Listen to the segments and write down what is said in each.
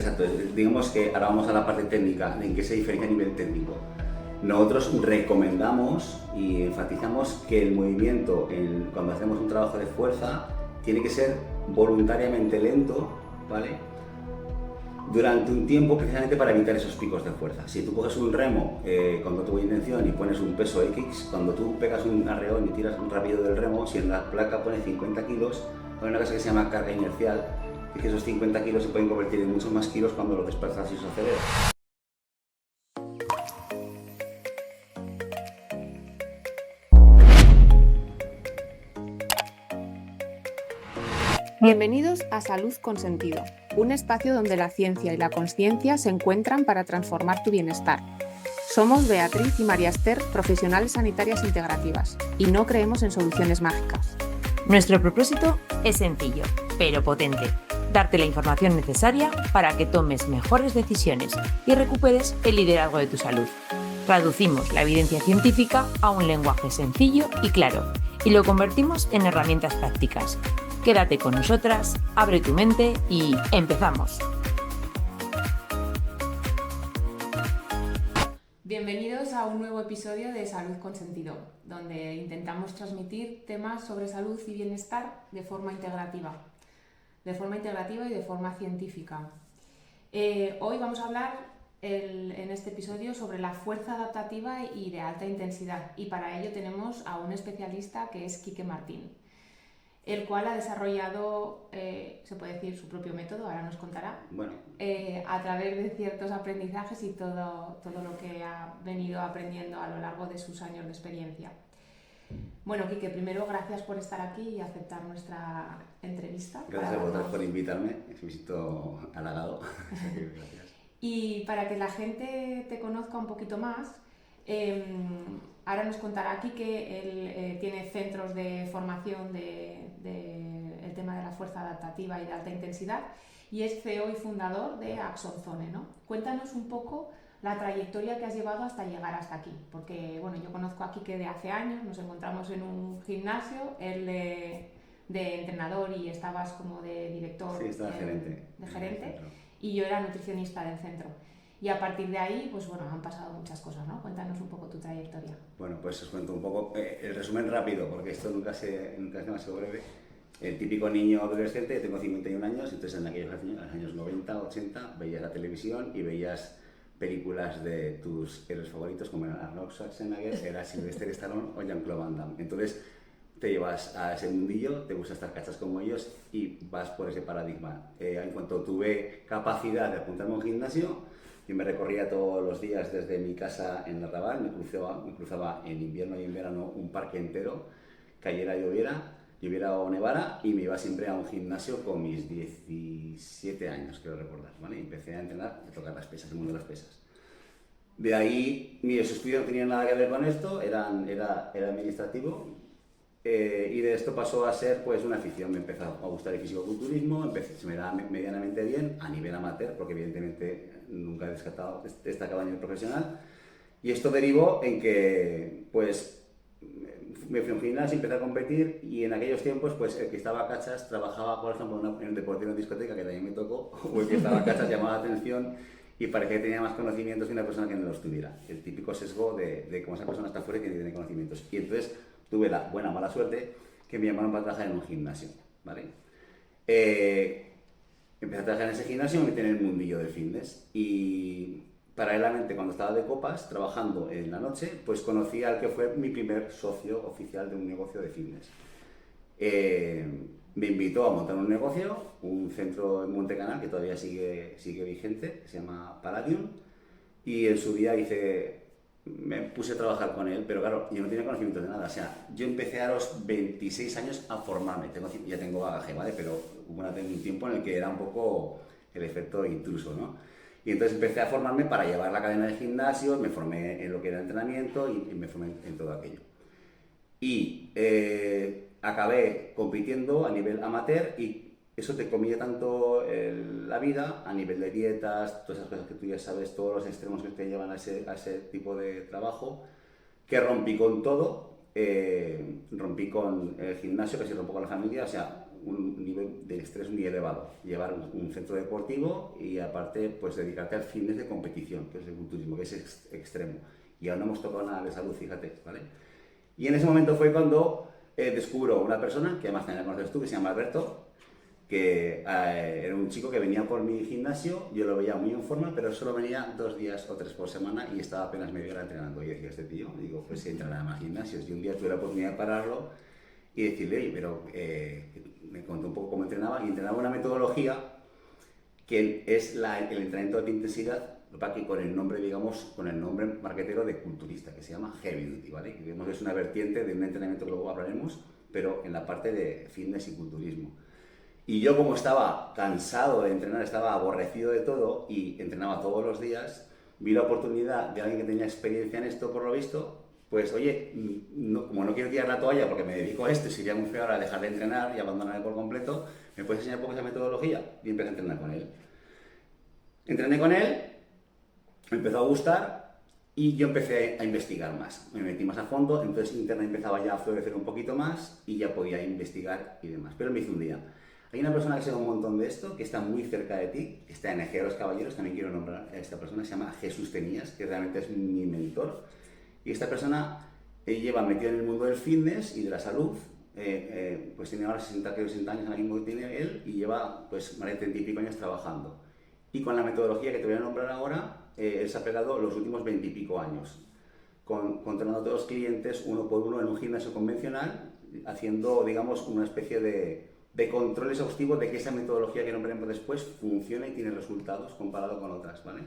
Exacto, digamos que ahora vamos a la parte técnica, en qué se diferencia a nivel técnico. Nosotros recomendamos y enfatizamos que el movimiento, cuando hacemos un trabajo de fuerza, tiene que ser voluntariamente lento, ¿vale? Durante un tiempo, precisamente para evitar esos picos de fuerza. Si tú coges un remo con tu intención y pones un peso X, cuando tú pegas un arreón y tiras rápido del remo, si en la placa pone 50 kilos, hay una cosa que se llama carga inercial, y que esos 50 kilos se pueden convertir en muchos más kilos cuando lo desplazas y se acelera. Bienvenidos a Salud con Sentido, un espacio donde la ciencia y la consciencia se encuentran para transformar tu bienestar. Somos Beatriz y María Esther, profesionales sanitarias integrativas, y no creemos en soluciones mágicas. Nuestro propósito es sencillo, pero potente: darte la información necesaria para que tomes mejores decisiones y recuperes el liderazgo de tu salud. Traducimos la evidencia científica a un lenguaje sencillo y claro, y lo convertimos en herramientas prácticas. Quédate con nosotras, abre tu mente y ¡empezamos! Bienvenidos a un nuevo episodio de Salud con Sentido, donde intentamos transmitir temas sobre salud y bienestar de forma integrativa y de forma científica. Hoy vamos a hablar en este episodio sobre la fuerza adaptativa y de alta intensidad, y para ello tenemos a un especialista que es Quique Martín, el cual ha desarrollado, se puede decir, su propio método, ahora nos contará, a través de ciertos aprendizajes y todo lo que ha venido aprendiendo a lo largo de sus años de experiencia. Bueno, Quique, primero gracias por estar aquí y aceptar nuestra entrevista. Gracias a vosotros por invitarme, me siento halagado. Gracias. Y para que la gente te conozca un poquito más, ahora nos contará aquí que él tiene centros de formación el tema de la fuerza adaptativa y de alta intensidad, y es CEO y fundador de Axonzone, ¿no? Cuéntanos un poco la trayectoria que has llevado hasta llegar hasta aquí, porque bueno, yo conozco a Quique de hace años, nos encontramos en un gimnasio, él de entrenador y estabas como de director, sí, estaba gerente, y yo era nutricionista del centro. Y a partir de ahí, pues bueno, han pasado muchas cosas, ¿no? Cuéntanos un poco tu trayectoria. Bueno, pues os cuento un poco el resumen rápido, porque esto nunca es demasiado breve. El típico niño adolescente, tengo 51 años, entonces en aquellos años 90, 80, veías la televisión y veías películas de tus héroes favoritos, como era Arnold Schwarzenegger, era Sylvester Stallone o Jean-Claude Van Damme. Entonces te llevas a ese mundillo, te gusta estar cachas como ellos y vas por ese paradigma. En cuanto tuve capacidad de apuntarme a un gimnasio, yo me recorría todos los días desde mi casa en Arrabal, me cruzaba en invierno y en verano un parque entero, cayera, lloviera o nevara, y me iba siempre a un gimnasio con mis 17 años, quiero recordar, ¿vale? Y empecé a entrenar, a tocar las pesas, el mundo de las pesas. De ahí, mis estudios no tenían nada que ver con esto, era administrativo, y de esto pasó a ser pues una afición. Me empezó a gustar el fisicoculturismo, se me da medianamente bien a nivel amateur, porque evidentemente nunca he destacado a nivel profesional, y esto derivó en que pues me fui a un gimnasio, empecé a competir, y en aquellos tiempos pues el que estaba a cachas trabajaba, por ejemplo, en un deportivo en discoteca, que también me tocó, o el que estaba a cachas llamaba la atención y parecía que tenía más conocimientos que una persona que no los tuviera. El típico sesgo de cómo esa persona está fuera y que tiene conocimientos. Y entonces tuve la buena o mala suerte que me llamaron para trabajar en un gimnasio, ¿vale? Empecé a trabajar en ese gimnasio y me metí en el mundillo del fitness, y paralelamente, cuando estaba de copas trabajando en la noche, pues conocí al que fue mi primer socio oficial de un negocio de fitness. Me invitó a montar un negocio, un centro en Montecanal que todavía sigue vigente, se llama Palladium, y en su día me puse a trabajar con él, pero claro, yo no tenía conocimiento de nada. O sea, yo empecé a los 26 años a formarme, ya tengo bagaje, ¿vale? Pero hubo un tiempo en el que era un poco el efecto intruso, ¿no? Y entonces empecé a formarme para llevar la cadena de gimnasios, me formé en lo que era entrenamiento y me formé en todo aquello. Y acabé compitiendo a nivel amateur, y eso te comía tanto la vida a nivel de dietas, todas esas cosas que tú ya sabes, todos los extremos que te llevan a ese tipo de trabajo, que rompí con todo. Rompí con el gimnasio, casi rompo con la familia. O sea, un nivel de estrés muy elevado. Llevar un centro deportivo y aparte pues dedicarte al fitness de competición, que es el culturismo, que es extremo. Y aún no hemos tocado nada de salud, fíjate, ¿vale? Y en ese momento fue cuando descubro una persona, que además también la conoces tú, que se llama Alberto, que era un chico que venía por mi gimnasio, yo lo veía muy en forma, pero solo venía 2 días o 3 por semana y estaba apenas media hora entrenando. Y decía, este tío, digo, pues si entra a más gimnasios. Y un día tuve la oportunidad de pararlo y decirle, oye, pero me contó un poco cómo entrenaba, y entrenaba una metodología que es el entrenamiento de alta intensidad, para que con el nombre, digamos, con el nombre marketero de culturista, que se llama Heavy Duty, ¿vale? Que digamos, es una vertiente de un entrenamiento que luego hablaremos, pero en la parte de fitness y culturismo. Y yo, como estaba cansado de entrenar, estaba aborrecido de todo y entrenaba todos los días, vi la oportunidad de alguien que tenía experiencia en esto, por lo visto, pues oye, como no quiero tirar la toalla porque me dedico a esto y sería muy feo ahora dejar de entrenar y abandonarme por completo, ¿me puedes enseñar un poco esa metodología? Y empecé a entrenar con él. Entrené con él, me empezó a gustar y yo empecé a investigar más. Me metí más a fondo, entonces Internet empezaba ya a florecer un poquito más y ya podía investigar y demás. Pero me hizo un día. Hay una persona que sabe un montón de esto, que está muy cerca de ti, que está en Ejea de los Caballeros, también quiero nombrar a esta persona, se llama Jesús Tenías, que realmente es mi mentor. Y esta persona lleva metido en el mundo del fitness y de la salud, pues tiene ahora 60 años, ahora mismo que tiene él, y lleva pues más de 30 y pico años trabajando. Y con la metodología que te voy a nombrar ahora, él se ha pegado los últimos 20 y pico años, controlando a todos los clientes uno por uno en un gimnasio convencional, haciendo, digamos, una especie de control exhaustivo de que esa metodología que nombraremos después funciona y tiene resultados comparado con otras, ¿vale?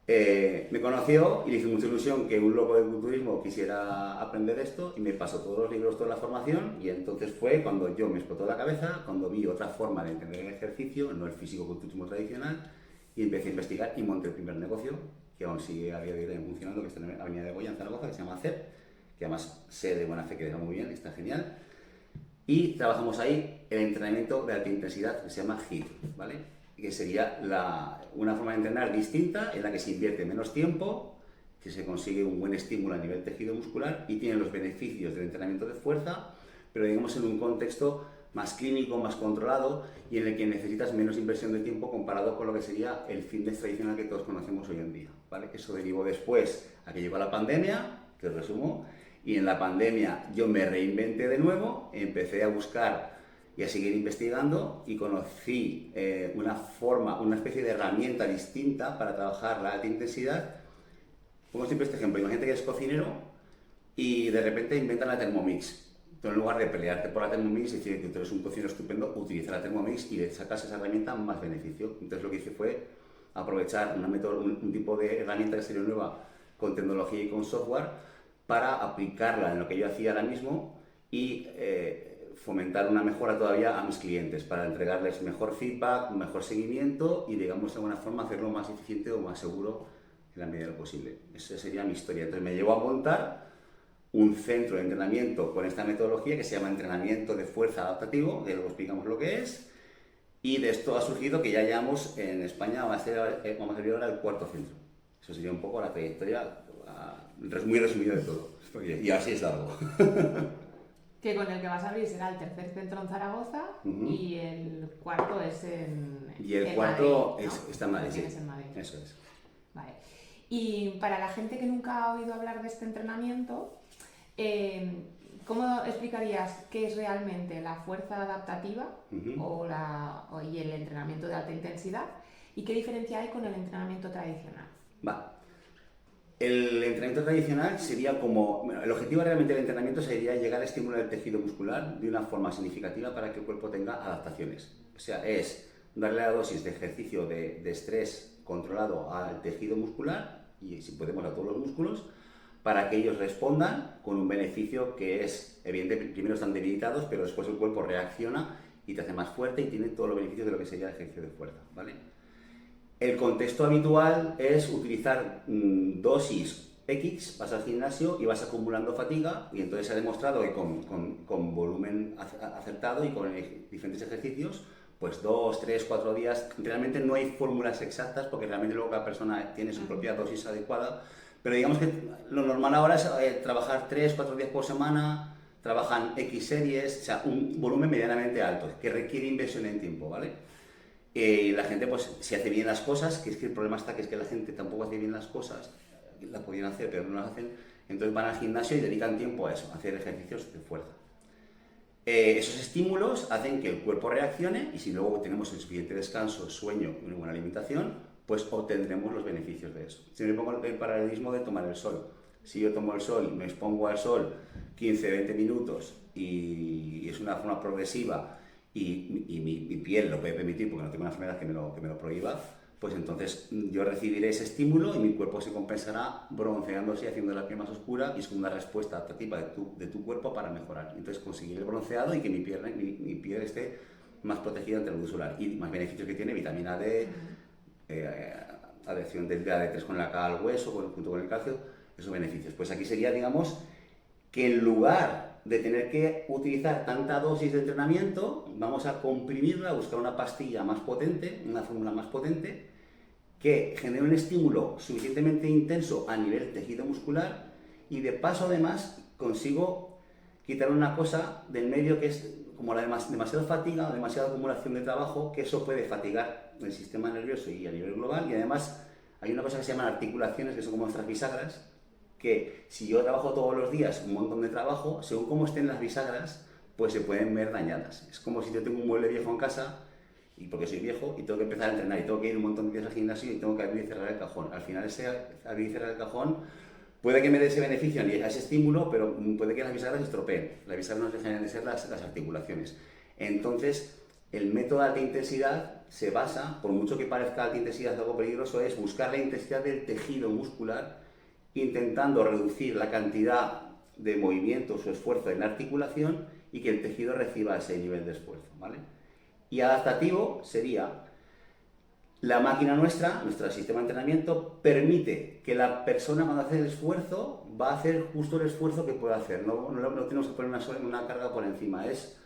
Me conoció y le hizo mucha ilusión que un loco del culturismo quisiera aprender esto y me pasó todos los libros, toda la formación, y entonces fue cuando yo me explotó la cabeza, cuando vi otra forma de entender el ejercicio, no el físico-culturismo tradicional, y empecé a investigar y monté el primer negocio, que aún sigue a día de hoy funcionando, que está en la Avenida de Goya, en Zaragoza, que se llama CEP, que además sé de buena fe que deja muy bien, está genial. Y trabajamos ahí el entrenamiento de alta intensidad, que se llama HIIT, ¿vale? Que sería una forma de entrenar distinta, en la que se invierte menos tiempo, que se consigue un buen estímulo a nivel tejido muscular y tiene los beneficios del entrenamiento de fuerza, pero digamos en un contexto más clínico, más controlado, y en el que necesitas menos inversión de tiempo comparado con lo que sería el fitness tradicional que todos conocemos hoy en día, ¿vale? Eso derivó después a que llegó la pandemia, que os resumo, y en la pandemia yo me reinventé de nuevo, empecé a buscar y a seguir investigando y conocí una especie de herramienta distinta para trabajar la alta intensidad. Pongo siempre este ejemplo, imagínate que eres cocinero y de repente inventan la Thermomix. Tú, en lugar de pelearte por la Thermomix y decir que tú eres un cocinero estupendo, utiliza la Thermomix y le sacas esa herramienta más beneficio. Entonces lo que hice fue aprovechar un tipo de herramienta que sería nueva con tecnología y con software para aplicarla en lo que yo hacía ahora mismo y fomentar una mejora todavía a mis clientes, para entregarles mejor feedback, mejor seguimiento y, digamos, de alguna forma hacerlo más eficiente o más seguro en la medida de lo posible. Esa sería mi historia. Entonces me llevó a montar un centro de entrenamiento con esta metodología que se llama entrenamiento de fuerza adaptativo, que luego explicamos lo que es, y de esto ha surgido que ya llevamos en España, vamos a hacer ahora el 4º centro. Eso sería un poco la trayectoria muy resumida de todo. Y así es largo. Que con el que vas a abrir será el 3er centro en Zaragoza y el 4º es en Y el en 4º Madrid, ¿no? está en Madrid, sí. Tienes en Madrid. Eso es. Vale. Y para la gente que nunca ha oído hablar de este entrenamiento, ¿cómo explicarías qué es realmente la fuerza adaptativa y el entrenamiento de alta intensidad? ¿Y qué diferencia hay con el entrenamiento tradicional? Va. El entrenamiento tradicional sería como... Bueno, el objetivo realmente del entrenamiento sería llegar a estimular el tejido muscular de una forma significativa para que el cuerpo tenga adaptaciones. O sea, es darle la dosis de ejercicio de estrés controlado al tejido muscular y, si podemos, a todos los músculos, para que ellos respondan con un beneficio que es, evidentemente, primero están debilitados, pero después el cuerpo reacciona y te hace más fuerte y tiene todos los beneficios de lo que sería el ejercicio de fuerza, ¿vale? El contexto habitual es utilizar dosis X, vas al gimnasio y vas acumulando fatiga, y entonces se ha demostrado que con volumen acertado y con diferentes ejercicios, pues 2, 3, 4 días, realmente no hay fórmulas exactas porque realmente luego cada persona tiene su propia dosis adecuada, pero digamos que lo normal ahora es trabajar 3, 4 días por semana, trabajan X series, o sea, un volumen medianamente alto, que requiere inversión en tiempo, ¿vale? La gente, pues, si hace bien las cosas, que es que el problema está que es que la gente tampoco hace bien las cosas, las podían hacer, pero no las hacen, entonces van al gimnasio y dedican tiempo a eso, a hacer ejercicios de fuerza. Esos estímulos hacen que el cuerpo reaccione y si luego tenemos el suficiente descanso, sueño y una buena alimentación, pues obtendremos los beneficios de eso. Si me pongo el paralelismo de tomar el sol. Si yo tomo el sol, me expongo al sol 15-20 minutos y es una forma progresiva y mi piel lo puede permitir porque no tengo una enfermedad que me lo prohíba, pues entonces yo recibiré ese estímulo y mi cuerpo se compensará bronceándose y haciendo la piel más oscura y es como una respuesta adaptativa de tu cuerpo para mejorar. Entonces conseguir el bronceado y que mi piel esté más protegida ante la luz solar y más beneficios que tiene vitamina D, adhesión del DA3 con la K al hueso junto con el calcio, esos beneficios. Pues aquí sería, digamos, que en lugar de tener que utilizar tanta dosis de entrenamiento, vamos a comprimirla, a buscar una pastilla más potente, una fórmula más potente, que genere un estímulo suficientemente intenso a nivel tejido muscular y de paso además consigo quitar una cosa del medio que es como la demasiada fatiga o demasiada acumulación de trabajo, que eso puede fatigar el sistema nervioso y a nivel global y además hay una cosa que se llaman articulaciones que son como nuestras bisagras, que si yo trabajo todos los días un montón de trabajo, según cómo estén las bisagras, pues se pueden ver dañadas. Es como si yo tengo un mueble viejo en casa, y porque soy viejo, y tengo que empezar a entrenar, y tengo que ir un montón de días al gimnasio y tengo que abrir y cerrar el cajón. Al final ese abrir y cerrar el cajón puede que me dé ese beneficio a ese estímulo, pero puede que las bisagras se estropeen. Las bisagras no dejen de ser las articulaciones. Entonces, el método de alta intensidad se basa, por mucho que parezca alta intensidad algo peligroso, es buscar la intensidad del tejido muscular intentando reducir la cantidad de movimientos o esfuerzo en la articulación y que el tejido reciba ese nivel de esfuerzo, ¿vale? Y adaptativo sería la máquina nuestro sistema de entrenamiento permite que la persona cuando hace el esfuerzo va a hacer justo el esfuerzo que puede hacer, no tenemos que poner una carga por encima, es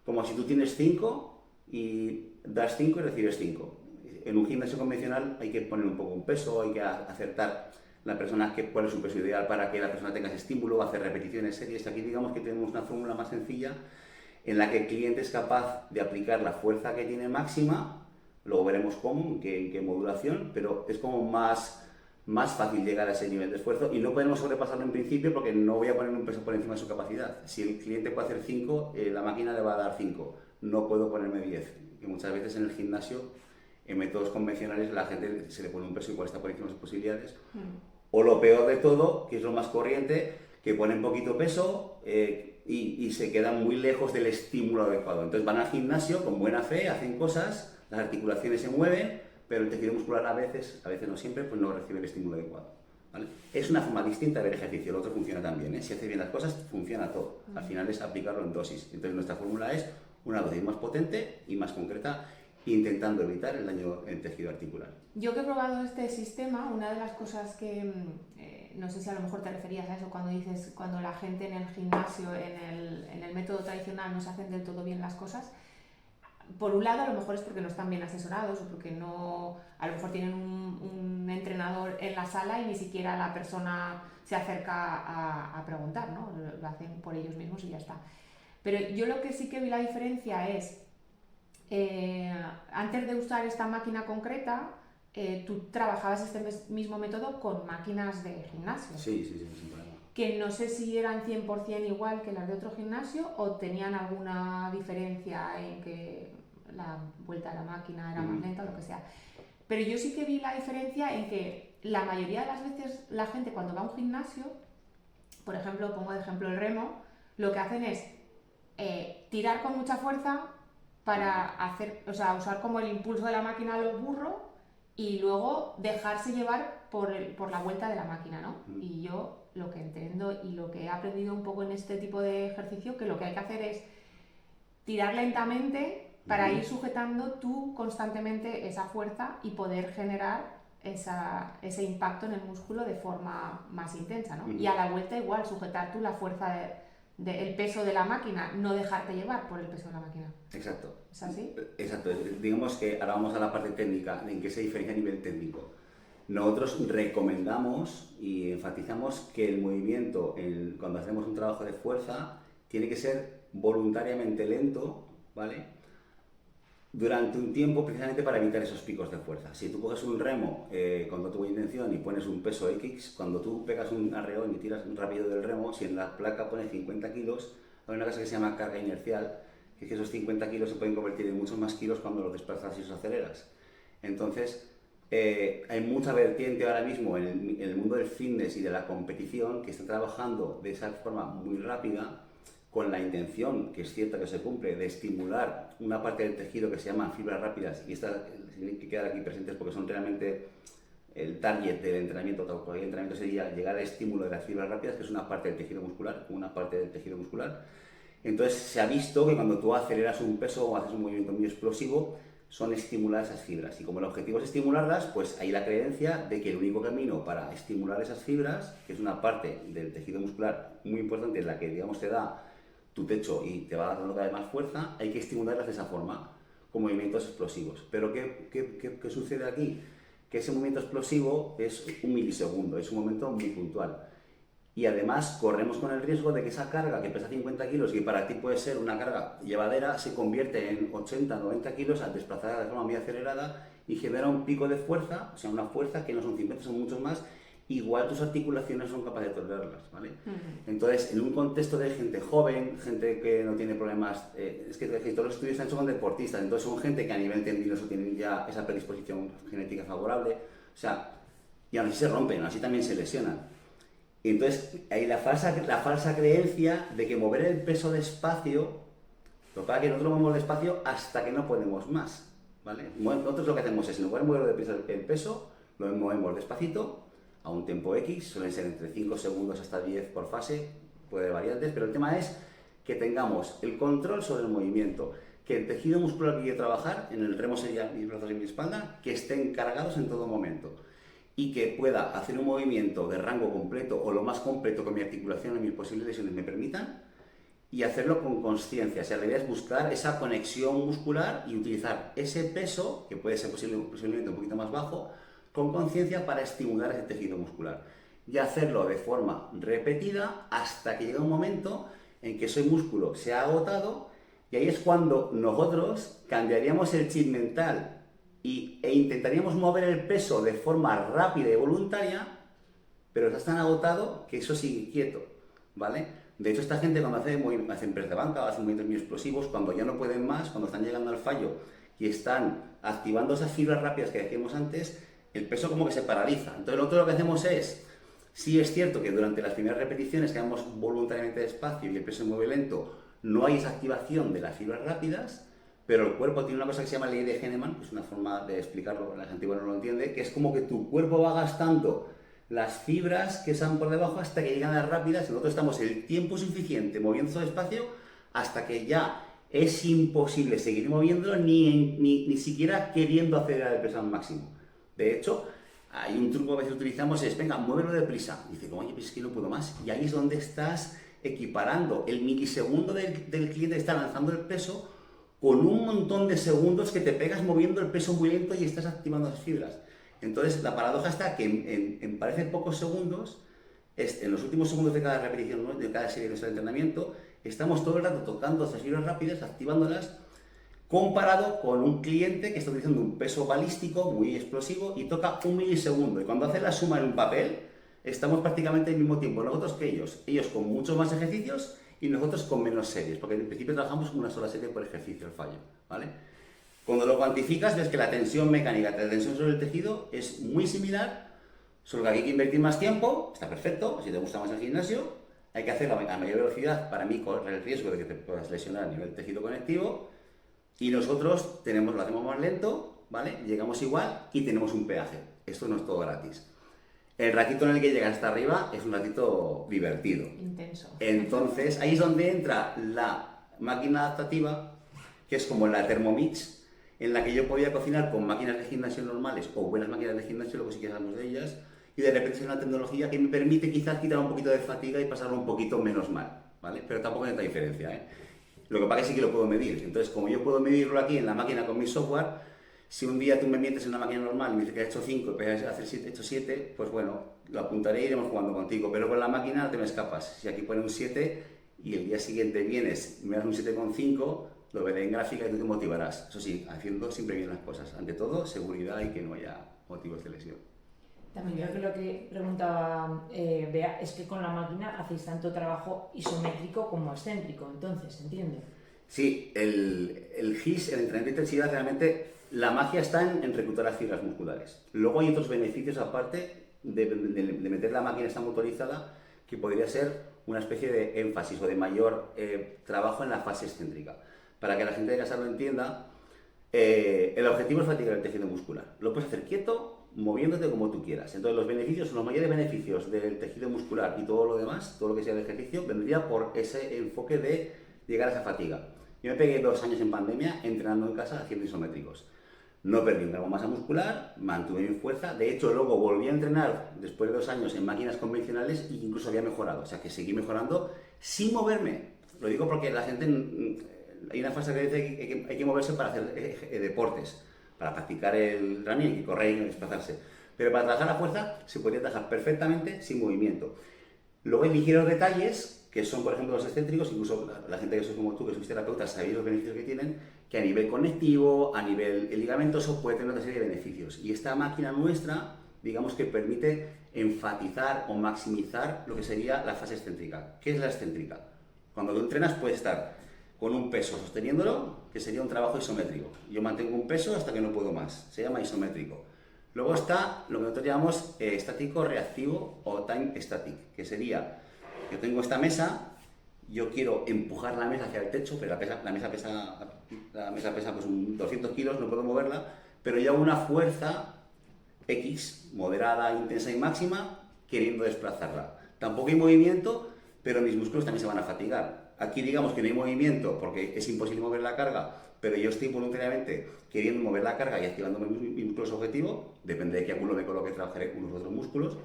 como si tú tienes 5 y das 5 y recibes 5. En un gimnasio convencional hay que poner un poco un peso, hay que acertar la persona que pone su peso ideal para que la persona tenga ese estímulo, hacer repeticiones, series. Aquí digamos que tenemos una fórmula más sencilla en la que el cliente es capaz de aplicar la fuerza que tiene máxima, luego veremos cómo, en qué modulación, pero es como más fácil llegar a ese nivel de esfuerzo y no podemos sobrepasarlo en principio porque no voy a poner un peso por encima de su capacidad. Si el cliente puede hacer 5, la máquina le va a dar 5, no puedo ponerme 10, que muchas veces en el gimnasio, en métodos convencionales, la gente se le pone un peso igual está por encima de sus posibilidades. O lo peor de todo, que es lo más corriente, que ponen poquito peso y se quedan muy lejos del estímulo adecuado. Entonces van al gimnasio con buena fe, hacen cosas, las articulaciones se mueven, pero el tejido muscular a veces no siempre, pues no recibe el estímulo adecuado, ¿vale? Es una forma distinta de ver ejercicio, el otro funciona también, ¿eh? Si hace bien las cosas, funciona todo. Al final es aplicarlo en dosis. Entonces nuestra fórmula es una dosis más potente y más concreta, intentando evitar el daño en tejido articular. Yo que he probado este sistema, una de las cosas que, no sé si a lo mejor te referías a eso cuando dices, cuando la gente en el gimnasio, en el método tradicional no se hacen del todo bien las cosas, por un lado a lo mejor es porque no están bien asesorados o porque no, a lo mejor tienen un entrenador en la sala y ni siquiera la persona se acerca a preguntar, ¿no? Lo hacen por ellos mismos y ya está. Pero yo lo que sí que vi la diferencia es, antes de usar esta máquina concreta, tú trabajabas este mismo método con máquinas de gimnasio. Sí, sin problema. Que no sé si eran 100% igual que las de otro gimnasio o tenían alguna diferencia en que la vuelta a la máquina era más lenta o lo que sea. Pero yo sí que vi la diferencia en que la mayoría de las veces la gente cuando va a un gimnasio, por ejemplo, pongo de ejemplo el remo, lo que hacen es tirar con mucha fuerza para hacer, o sea, usar como el impulso de la máquina a lo burro y luego dejarse llevar por la vuelta de la máquina, ¿no? Y yo lo que entiendo y lo que he aprendido un poco en este tipo de ejercicio, que lo que hay que hacer es tirar lentamente para ir sujetando tú constantemente esa fuerza y poder generar ese impacto en el músculo de forma más intensa, ¿no? Y a la vuelta igual, sujetar tú la fuerza el peso de la máquina, no dejarte llevar por el peso de la máquina. Exacto. ¿Es así? Exacto. Digamos que ahora vamos a la parte técnica, en qué se diferencia a nivel técnico. Nosotros recomendamos y enfatizamos que el movimiento, cuando hacemos un trabajo de fuerza, tiene que ser voluntariamente lento, ¿vale? Durante un tiempo precisamente para evitar esos picos de fuerza. Si tú coges un remo con toda tu buena intención y pones un peso X, cuando tú pegas un arreón y tiras rápido del remo, si en la placa pone 50 kilos, hay una cosa que se llama carga inercial, que es que esos 50 kilos se pueden convertir en muchos más kilos cuando los desplazas y los aceleras. Entonces, hay mucha vertiente ahora mismo en el mundo del fitness y de la competición que está trabajando de esa forma muy rápida, con la intención, que es cierta que se cumple, de estimular una parte del tejido que se llama fibras rápidas, y estas tienen que quedar aquí presentes porque son realmente el target del entrenamiento. Cualquier entrenamiento sería llegar al estímulo de las fibras rápidas, que es una parte del tejido muscular, una parte del tejido muscular. Entonces se ha visto que cuando tú aceleras un peso o haces un movimiento muy explosivo, son estimuladas esas fibras, y como el objetivo es estimularlas, pues hay la creencia de que el único camino para estimular esas fibras, que es una parte del tejido muscular muy importante, en la que digamos te da tu techo y te va dando cada vez más fuerza, hay que estimularlas de esa forma, con movimientos explosivos. Pero ¿qué sucede aquí? Que ese movimiento explosivo es un milisegundo, es un momento muy puntual. Y además corremos con el riesgo de que esa carga que pesa 50 kilos, y para ti puede ser una carga llevadera, se convierte en 80, 90 kilos al desplazarla de forma muy acelerada y genera un pico de fuerza, o sea, una fuerza que no son 50, son muchos más. Igual tus articulaciones son capaces de tolerarlas, ¿vale? Entonces, en un contexto de gente joven, gente que no tiene problemas, es que todos los estudios se han hecho con deportistas, entonces son gente que a nivel tendinoso tienen ya esa predisposición genética favorable, o sea, y aún así se rompen, aún así también se lesionan. Y entonces, hay la falsa creencia de que mover el peso despacio, lo que pasa es que nosotros lo movemos despacio hasta que no podemos más, ¿vale? Nosotros lo que hacemos es, en lugar de mover el peso, lo movemos despacito, a un tiempo X, suelen ser entre 5 segundos hasta 10 por fase, puede haber variantes, pero el tema es que tengamos el control sobre el movimiento, que el tejido muscular que quiero trabajar, en el remo sería mis brazos y mi espalda, que estén cargados en todo momento y que pueda hacer un movimiento de rango completo o lo más completo que mi articulación y mis posibles lesiones me permitan, y hacerlo con consciencia. O sea, la idea es buscar esa conexión muscular y utilizar ese peso, que puede ser posiblemente un poquito más bajo, con conciencia para estimular ese tejido muscular y hacerlo de forma repetida hasta que llegue un momento en que ese músculo se ha agotado, y ahí es cuando nosotros cambiaríamos el chip mental e intentaríamos mover el peso de forma rápida y voluntaria, pero está tan agotado que eso sigue quieto, ¿vale? De hecho, esta gente cuando hacen press de banca o hacen movimientos muy explosivos, cuando ya no pueden más, cuando están llegando al fallo y están activando esas fibras rápidas que decíamos antes, el peso como que se paraliza. Entonces nosotros lo que hacemos es, sí es cierto que durante las primeras repeticiones que vamos voluntariamente despacio y el peso se mueve lento, no hay esa activación de las fibras rápidas, pero el cuerpo tiene una cosa que se llama ley de Henneman, que es una forma de explicarlo, la gente igual no lo entiende, que es como que tu cuerpo va gastando las fibras que están por debajo hasta que llegan a las rápidas, y nosotros estamos el tiempo suficiente moviéndose despacio hasta que ya es imposible seguir moviéndolo ni siquiera queriendo acelerar el peso al máximo. De hecho, hay un truco que a veces utilizamos, es, venga, muévelo deprisa. Y dice, oye, pues es que no puedo más. Y ahí es donde estás equiparando el milisegundo del cliente que está lanzando el peso con un montón de segundos que te pegas moviendo el peso muy lento y estás activando las fibras. Entonces, la paradoja está que en parece pocos segundos, en los últimos segundos de cada repetición, ¿no?, de cada serie de entrenamiento, estamos todo el rato tocando esas fibras rápidas, activándolas, comparado con un cliente que está utilizando un peso balístico muy explosivo y toca un milisegundo. Y cuando hace la suma en un papel, estamos prácticamente al mismo tiempo nosotros que ellos. Ellos con muchos más ejercicios y nosotros con menos series, porque en principio trabajamos con una sola serie por ejercicio, el fallo, ¿vale? Cuando lo cuantificas, ves que la tensión mecánica, la tensión sobre el tejido es muy similar, solo que aquí hay que invertir más tiempo, está perfecto, si te gusta más el gimnasio, hay que hacerlo a mayor velocidad, para mí correr el riesgo de que te puedas lesionar a nivel tejido conectivo, y nosotros lo hacemos más lento, ¿vale? Llegamos igual y tenemos un peaje. Esto no es todo gratis. El ratito en el que llegas hasta arriba es un ratito divertido. Intenso. Entonces, ahí es donde entra la máquina adaptativa, que es como la Thermomix, en la que yo podía cocinar con máquinas de gimnasio normales o buenas máquinas de gimnasio, luego si quieres hablamos de ellas, y de repente es una tecnología que me permite quizás quitar un poquito de fatiga y pasarlo un poquito menos mal, ¿vale? Pero tampoco hay tanta diferencia, ¿eh? Lo que pasa es que sí que lo puedo medir. Entonces, como yo puedo medirlo aquí en la máquina con mi software, si un día tú me mientes en una máquina normal y me dices que he hecho 5 y puedes hacer 7, he hecho 7, pues bueno, lo apuntaré y iremos jugando contigo. Pero con la máquina no te me escapas. Si aquí pone un 7, y el día siguiente vienes, me das un 7,5, lo veré en gráfica y tú te motivarás. Eso sí, haciendo siempre bien las cosas. Ante todo, seguridad y que no haya motivos de lesión. También yo creo que lo que preguntaba Bea es que con la máquina hacéis tanto trabajo isométrico como excéntrico, entonces, ¿entiende? Sí, el GIS, el entrenamiento de intensidad, realmente la magia está en reclutar las fibras musculares. Luego hay otros beneficios aparte de meter la máquina esta motorizada, que podría ser una especie de énfasis o de mayor trabajo en la fase excéntrica. Para que la gente de casa lo entienda, el objetivo es fatigar el tejido muscular. Lo puedes hacer quieto, moviéndote como tú quieras. Entonces los mayores beneficios del tejido muscular y todo lo demás, todo lo que sea el ejercicio, vendría por ese enfoque de llegar a esa fatiga. Yo me pegué 2 años en pandemia entrenando en casa haciendo isométricos. No perdí un gramo de masa muscular, mantuve mi fuerza. De hecho, luego volví a entrenar después de 2 años en máquinas convencionales e incluso había mejorado. O sea, que seguí mejorando sin moverme. Lo digo porque la gente... Hay una frase que dice que hay que moverse para hacer deportes, para practicar el running, hay que correr y desplazarse. Pero para trabajar la fuerza se podría trabajar perfectamente sin movimiento. Luego hay ligeros detalles, que son por ejemplo los excéntricos, incluso la gente que sois como tú, que sois terapeutas, sabéis los beneficios que tienen, que a nivel conectivo, a nivel ligamentoso, puede tener otra serie de beneficios. Y esta máquina nuestra, digamos que permite enfatizar o maximizar lo que sería la fase excéntrica. ¿Qué es la excéntrica? Cuando tú entrenas puedes estar con un peso sosteniéndolo, que sería un trabajo isométrico. Yo mantengo un peso hasta que no puedo más, se llama isométrico. Luego está lo que nosotros llamamos estático reactivo o time static, que sería, yo tengo esta mesa, yo quiero empujar la mesa hacia el techo, pero la mesa pesa pues 200 kilos, no puedo moverla, pero yo hago una fuerza X, moderada, intensa y máxima, queriendo desplazarla. Tampoco hay movimiento, pero mis músculos también se van a fatigar. Aquí digamos que no hay movimiento porque es imposible mover la carga, pero yo estoy voluntariamente queriendo mover la carga y activando mi músculo objetivo, depende de qué ángulo me coloque, trabajaré unos u otros músculos.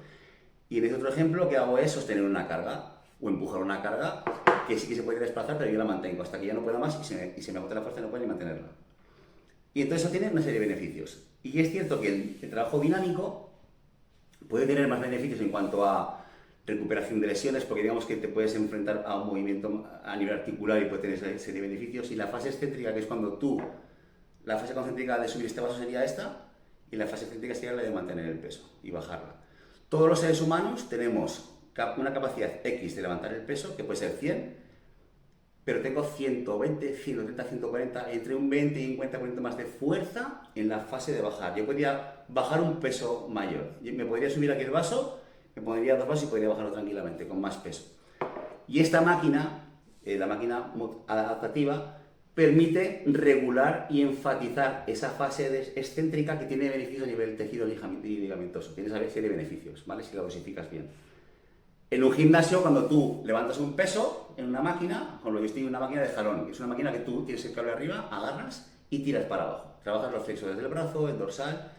Y en este otro ejemplo lo que hago es sostener una carga o empujar una carga que sí que se puede desplazar, pero yo la mantengo hasta que ya no pueda más y se me agota la fuerza y no puedo ni mantenerla. Y entonces eso tiene una serie de beneficios. Y es cierto que el trabajo dinámico puede tener más beneficios en cuanto a recuperación de lesiones, porque digamos que te puedes enfrentar a un movimiento a nivel articular y puede tener esa serie de beneficios. Y la fase excéntrica, que es cuando la fase concéntrica de subir este vaso sería esta, y la fase excéntrica sería la de mantener el peso y bajarla. Todos los seres humanos tenemos una capacidad X de levantar el peso, que puede ser 100, pero tengo 120, 130, 140, entre un 20 y un 50% más de fuerza en la fase de bajar. Yo podría bajar un peso mayor, me podría subir aquí el vaso, me pondría 2 vasos y podría bajarlo tranquilamente, con más peso. Y esta máquina, la máquina adaptativa, permite regular y enfatizar esa fase excéntrica que tiene beneficios a nivel tejido ligamentoso. Tiene esa serie de beneficios, ¿vale? Si lo dosificas bien. En un gimnasio, cuando tú levantas un peso en una máquina, con lo que estoy en una máquina de jalón, que es una máquina que tú tienes el cable arriba, agarras y tiras para abajo. Trabajas los flexores del brazo, el dorsal.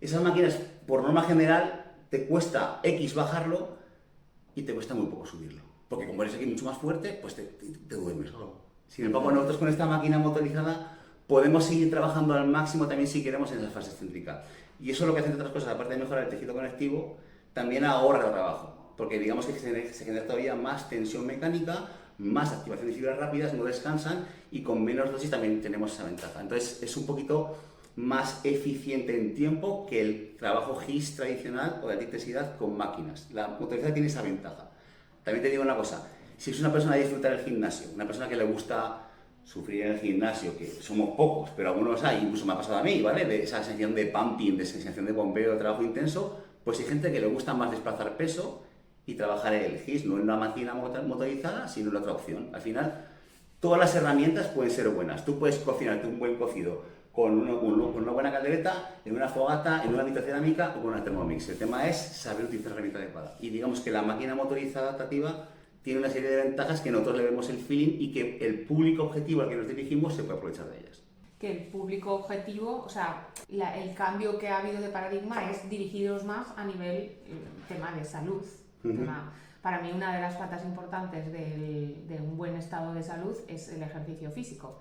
Esas máquinas, por norma general, te cuesta X bajarlo y te cuesta muy poco subirlo. Porque como eres aquí mucho más fuerte, pues te duermes solo. Sin embargo, nosotros con esta máquina motorizada podemos seguir trabajando al máximo también si queremos en esa fase excéntrica. Y eso es lo que hace, entre otras cosas, aparte de mejorar el tejido conectivo, también ahorra trabajo. Porque digamos que se genera todavía más tensión mecánica, más activación de fibras rápidas, no descansan y con menos dosis también tenemos esa ventaja. Entonces es un poquito más eficiente en tiempo que el trabajo GIS tradicional o de alta intensidad con máquinas. La motorizada tiene esa ventaja. También te digo una cosa, si es una persona que disfruta del gimnasio, una persona que le gusta sufrir en el gimnasio, que somos pocos, pero algunos hay, incluso me ha pasado a mí, ¿vale? De esa sensación de pumping, de sensación de bombeo, de trabajo intenso, pues hay gente que le gusta más desplazar peso y trabajar el GIS, no en una máquina motorizada, sino en otra opción. Al final, todas las herramientas pueden ser buenas. Tú puedes cocinarte un buen cocido con una buena caldereta, en una fogata, en una vitrocerámica o con una Thermomix. El tema es saber utilizar la herramienta adecuada. Y digamos que la máquina motorizada adaptativa tiene una serie de ventajas que nosotros le vemos el feeling y que el público objetivo al que nos dirigimos se puede aprovechar de ellas. Que el público objetivo, o sea, el cambio que ha habido de paradigma es dirigiros más a nivel tema de salud. Para mí una de las patas importantes de un buen estado de salud es el ejercicio físico.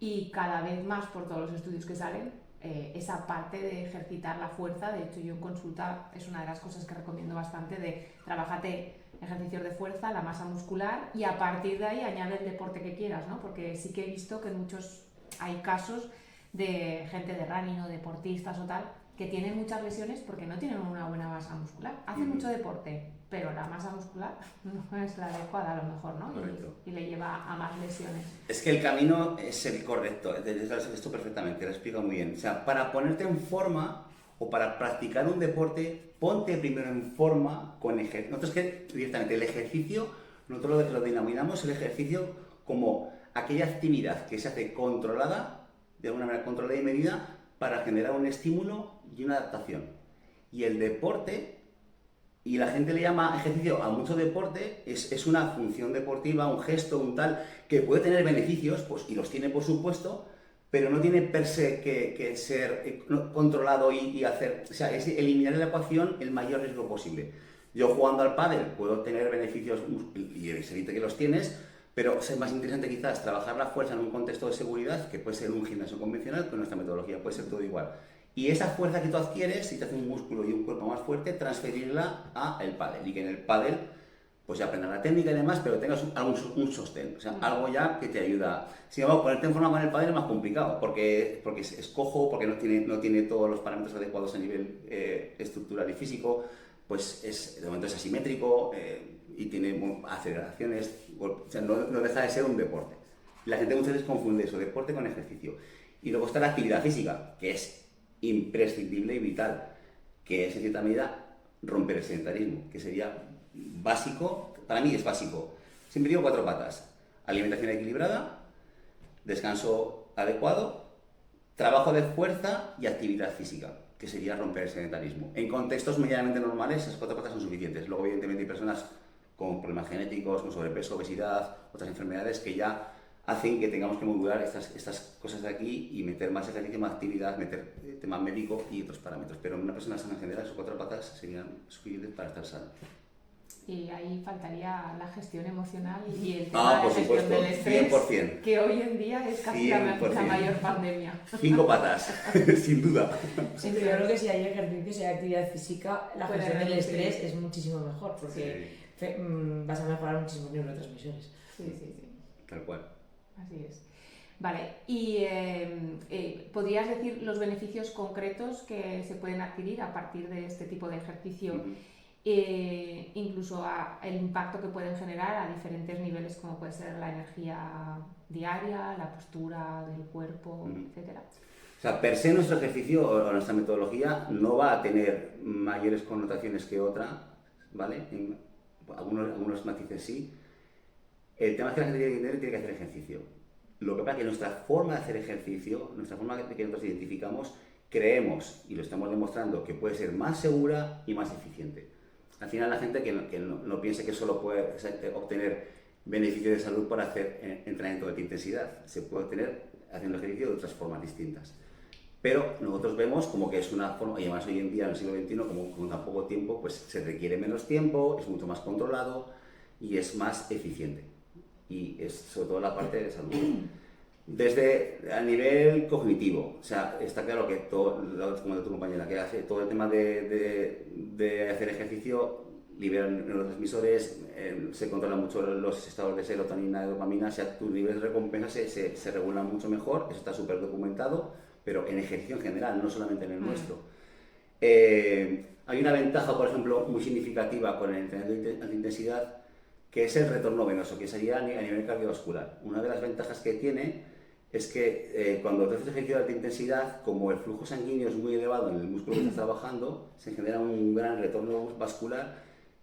Y cada vez más, por todos los estudios que salen, esa parte de ejercitar la fuerza, de hecho yo en consulta es una de las cosas que recomiendo bastante, de trabájate ejercicios de fuerza, la masa muscular, y a partir de ahí añade el deporte que quieras, ¿no? Porque sí que he visto que en muchos hay casos de gente de running o deportistas o tal, que tienen muchas lesiones porque no tienen una buena masa muscular. Hacen mucho deporte, pero la masa muscular no es la adecuada a lo mejor, ¿no? Y le lleva a más lesiones. Es que el camino es el correcto, esto perfectamente, lo explico muy bien. O sea, para ponerte en forma o para practicar un deporte, ponte primero en forma con ejercicio. Nosotros que directamente el ejercicio, nosotros lo denominamos el ejercicio como aquella actividad que se hace controlada, de alguna manera controlada y medida, para generar un estímulo y una adaptación. Y el deporte, y la gente le llama ejercicio a mucho deporte, es una función deportiva, un gesto, un tal, que puede tener beneficios, pues, y los tiene por supuesto, pero no tiene per se que ser controlado y hacer, o sea, es eliminar de la ecuación el mayor riesgo posible. Yo jugando al pádel puedo tener beneficios, y es evidente que los tienes, pero es más interesante quizás trabajar la fuerza en un contexto de seguridad, que puede ser un gimnasio convencional, con nuestra metodología puede ser todo igual. Y esa fuerza que tú adquieres, si te hace un músculo y un cuerpo más fuerte, transferirla al pádel. Y que en el pádel, pues ya aprendas la técnica y demás, pero tengas un sostén. O sea, algo ya que te ayuda. Sin embargo, ponerte en forma con el pádel es más complicado, porque es cojo, porque no tiene todos los parámetros adecuados a nivel estructural y físico, pues de momento es asimétrico y tiene aceleraciones. O sea, no deja de ser un deporte. La gente muchas veces confunde eso, deporte con ejercicio. Y luego está la actividad física, que es imprescindible y vital, que es en cierta medida romper el sedentarismo, que sería básico, para mí es básico. Siempre digo 4 patas: alimentación equilibrada, descanso adecuado, trabajo de fuerza y actividad física, que sería romper el sedentarismo. En contextos medianamente normales esas 4 patas son suficientes. Luego evidentemente hay personas con problemas genéticos, con sobrepeso, obesidad, otras enfermedades que ya hacen que tengamos que modular estas cosas de aquí y meter más ejercicio, más actividad, meter tema médico y otros parámetros. Pero en una persona sana en general, sus 4 patas serían suficientes para estar sano. Y ahí faltaría la gestión emocional y el tema de la por gestión supuesto, del estrés, 100%. que hoy en día es casi la mayor pandemia. 5 patas, sin duda. Sí, pero yo creo que si hay ejercicios y hay actividad física, la Puede gestión del reducir. estrés es muchísimo mejor, porque vas a mejorar muchísimos neurotransmisores. Sí. Tal cual. Así es. Vale, y ¿podrías decir los beneficios concretos que se pueden adquirir a partir de este tipo de ejercicio? Incluso el impacto que pueden generar a diferentes niveles, como puede ser la energía diaria, la postura del cuerpo, etcétera. O sea, per se nuestro ejercicio o nuestra metodología no va a tener mayores connotaciones que otra, ¿vale? En algunos matices sí. El tema es que la gente tiene que hacer ejercicio. Lo que pasa es que nuestra forma de hacer ejercicio, nuestra forma de que nosotros identificamos, creemos, y lo estamos demostrando, que puede ser más segura y más eficiente. Al final la gente que no piense que solo puede obtener beneficios de salud por hacer entrenamiento de alta intensidad. Se puede obtener haciendo ejercicio de otras formas distintas. Pero nosotros vemos como que es una forma, y además hoy en día en el siglo XXI, como con tan poco tiempo, pues se requiere menos tiempo, es mucho más controlado y es más eficiente. Y es sobre todo la parte de salud. Desde a nivel cognitivo, o sea, está claro que todo, como de tu compañera, que hace todo el tema de hacer ejercicio, liberan neurotransmisores, se controlan mucho los estados de serotonina, de dopamina, o sea, tus niveles de recompensa se regulan mucho mejor, eso está súper documentado, pero en ejercicio en general, no solamente en el nuestro. Hay una ventaja, por ejemplo, muy significativa con el entrenamiento de alta intensidad, que es el retorno venoso, que sería a nivel cardiovascular. Una de las ventajas que tiene es que cuando tú haces ejercicio de alta intensidad, como el flujo sanguíneo es muy elevado en el músculo que estás trabajando, se genera un gran retorno vascular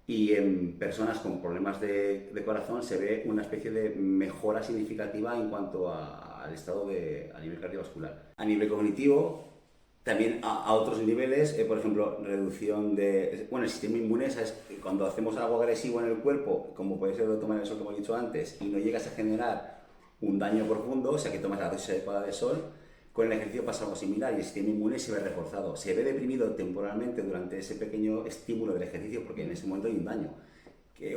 y en personas con problemas de corazón se ve una especie de mejora significativa en cuanto al estado a nivel cardiovascular. A nivel cognitivo, también a otros niveles, por ejemplo, reducción de... Bueno, el sistema inmune, ¿sabes? Cuando hacemos algo agresivo en el cuerpo, como puede ser tomar el sol, como he dicho antes, y no llegas a generar un daño profundo, o sea que tomas la dosis adecuada de sol, con el ejercicio pasa algo similar y el sistema inmune se ve reforzado. Se ve deprimido temporalmente durante ese pequeño estímulo del ejercicio porque en ese momento hay un daño.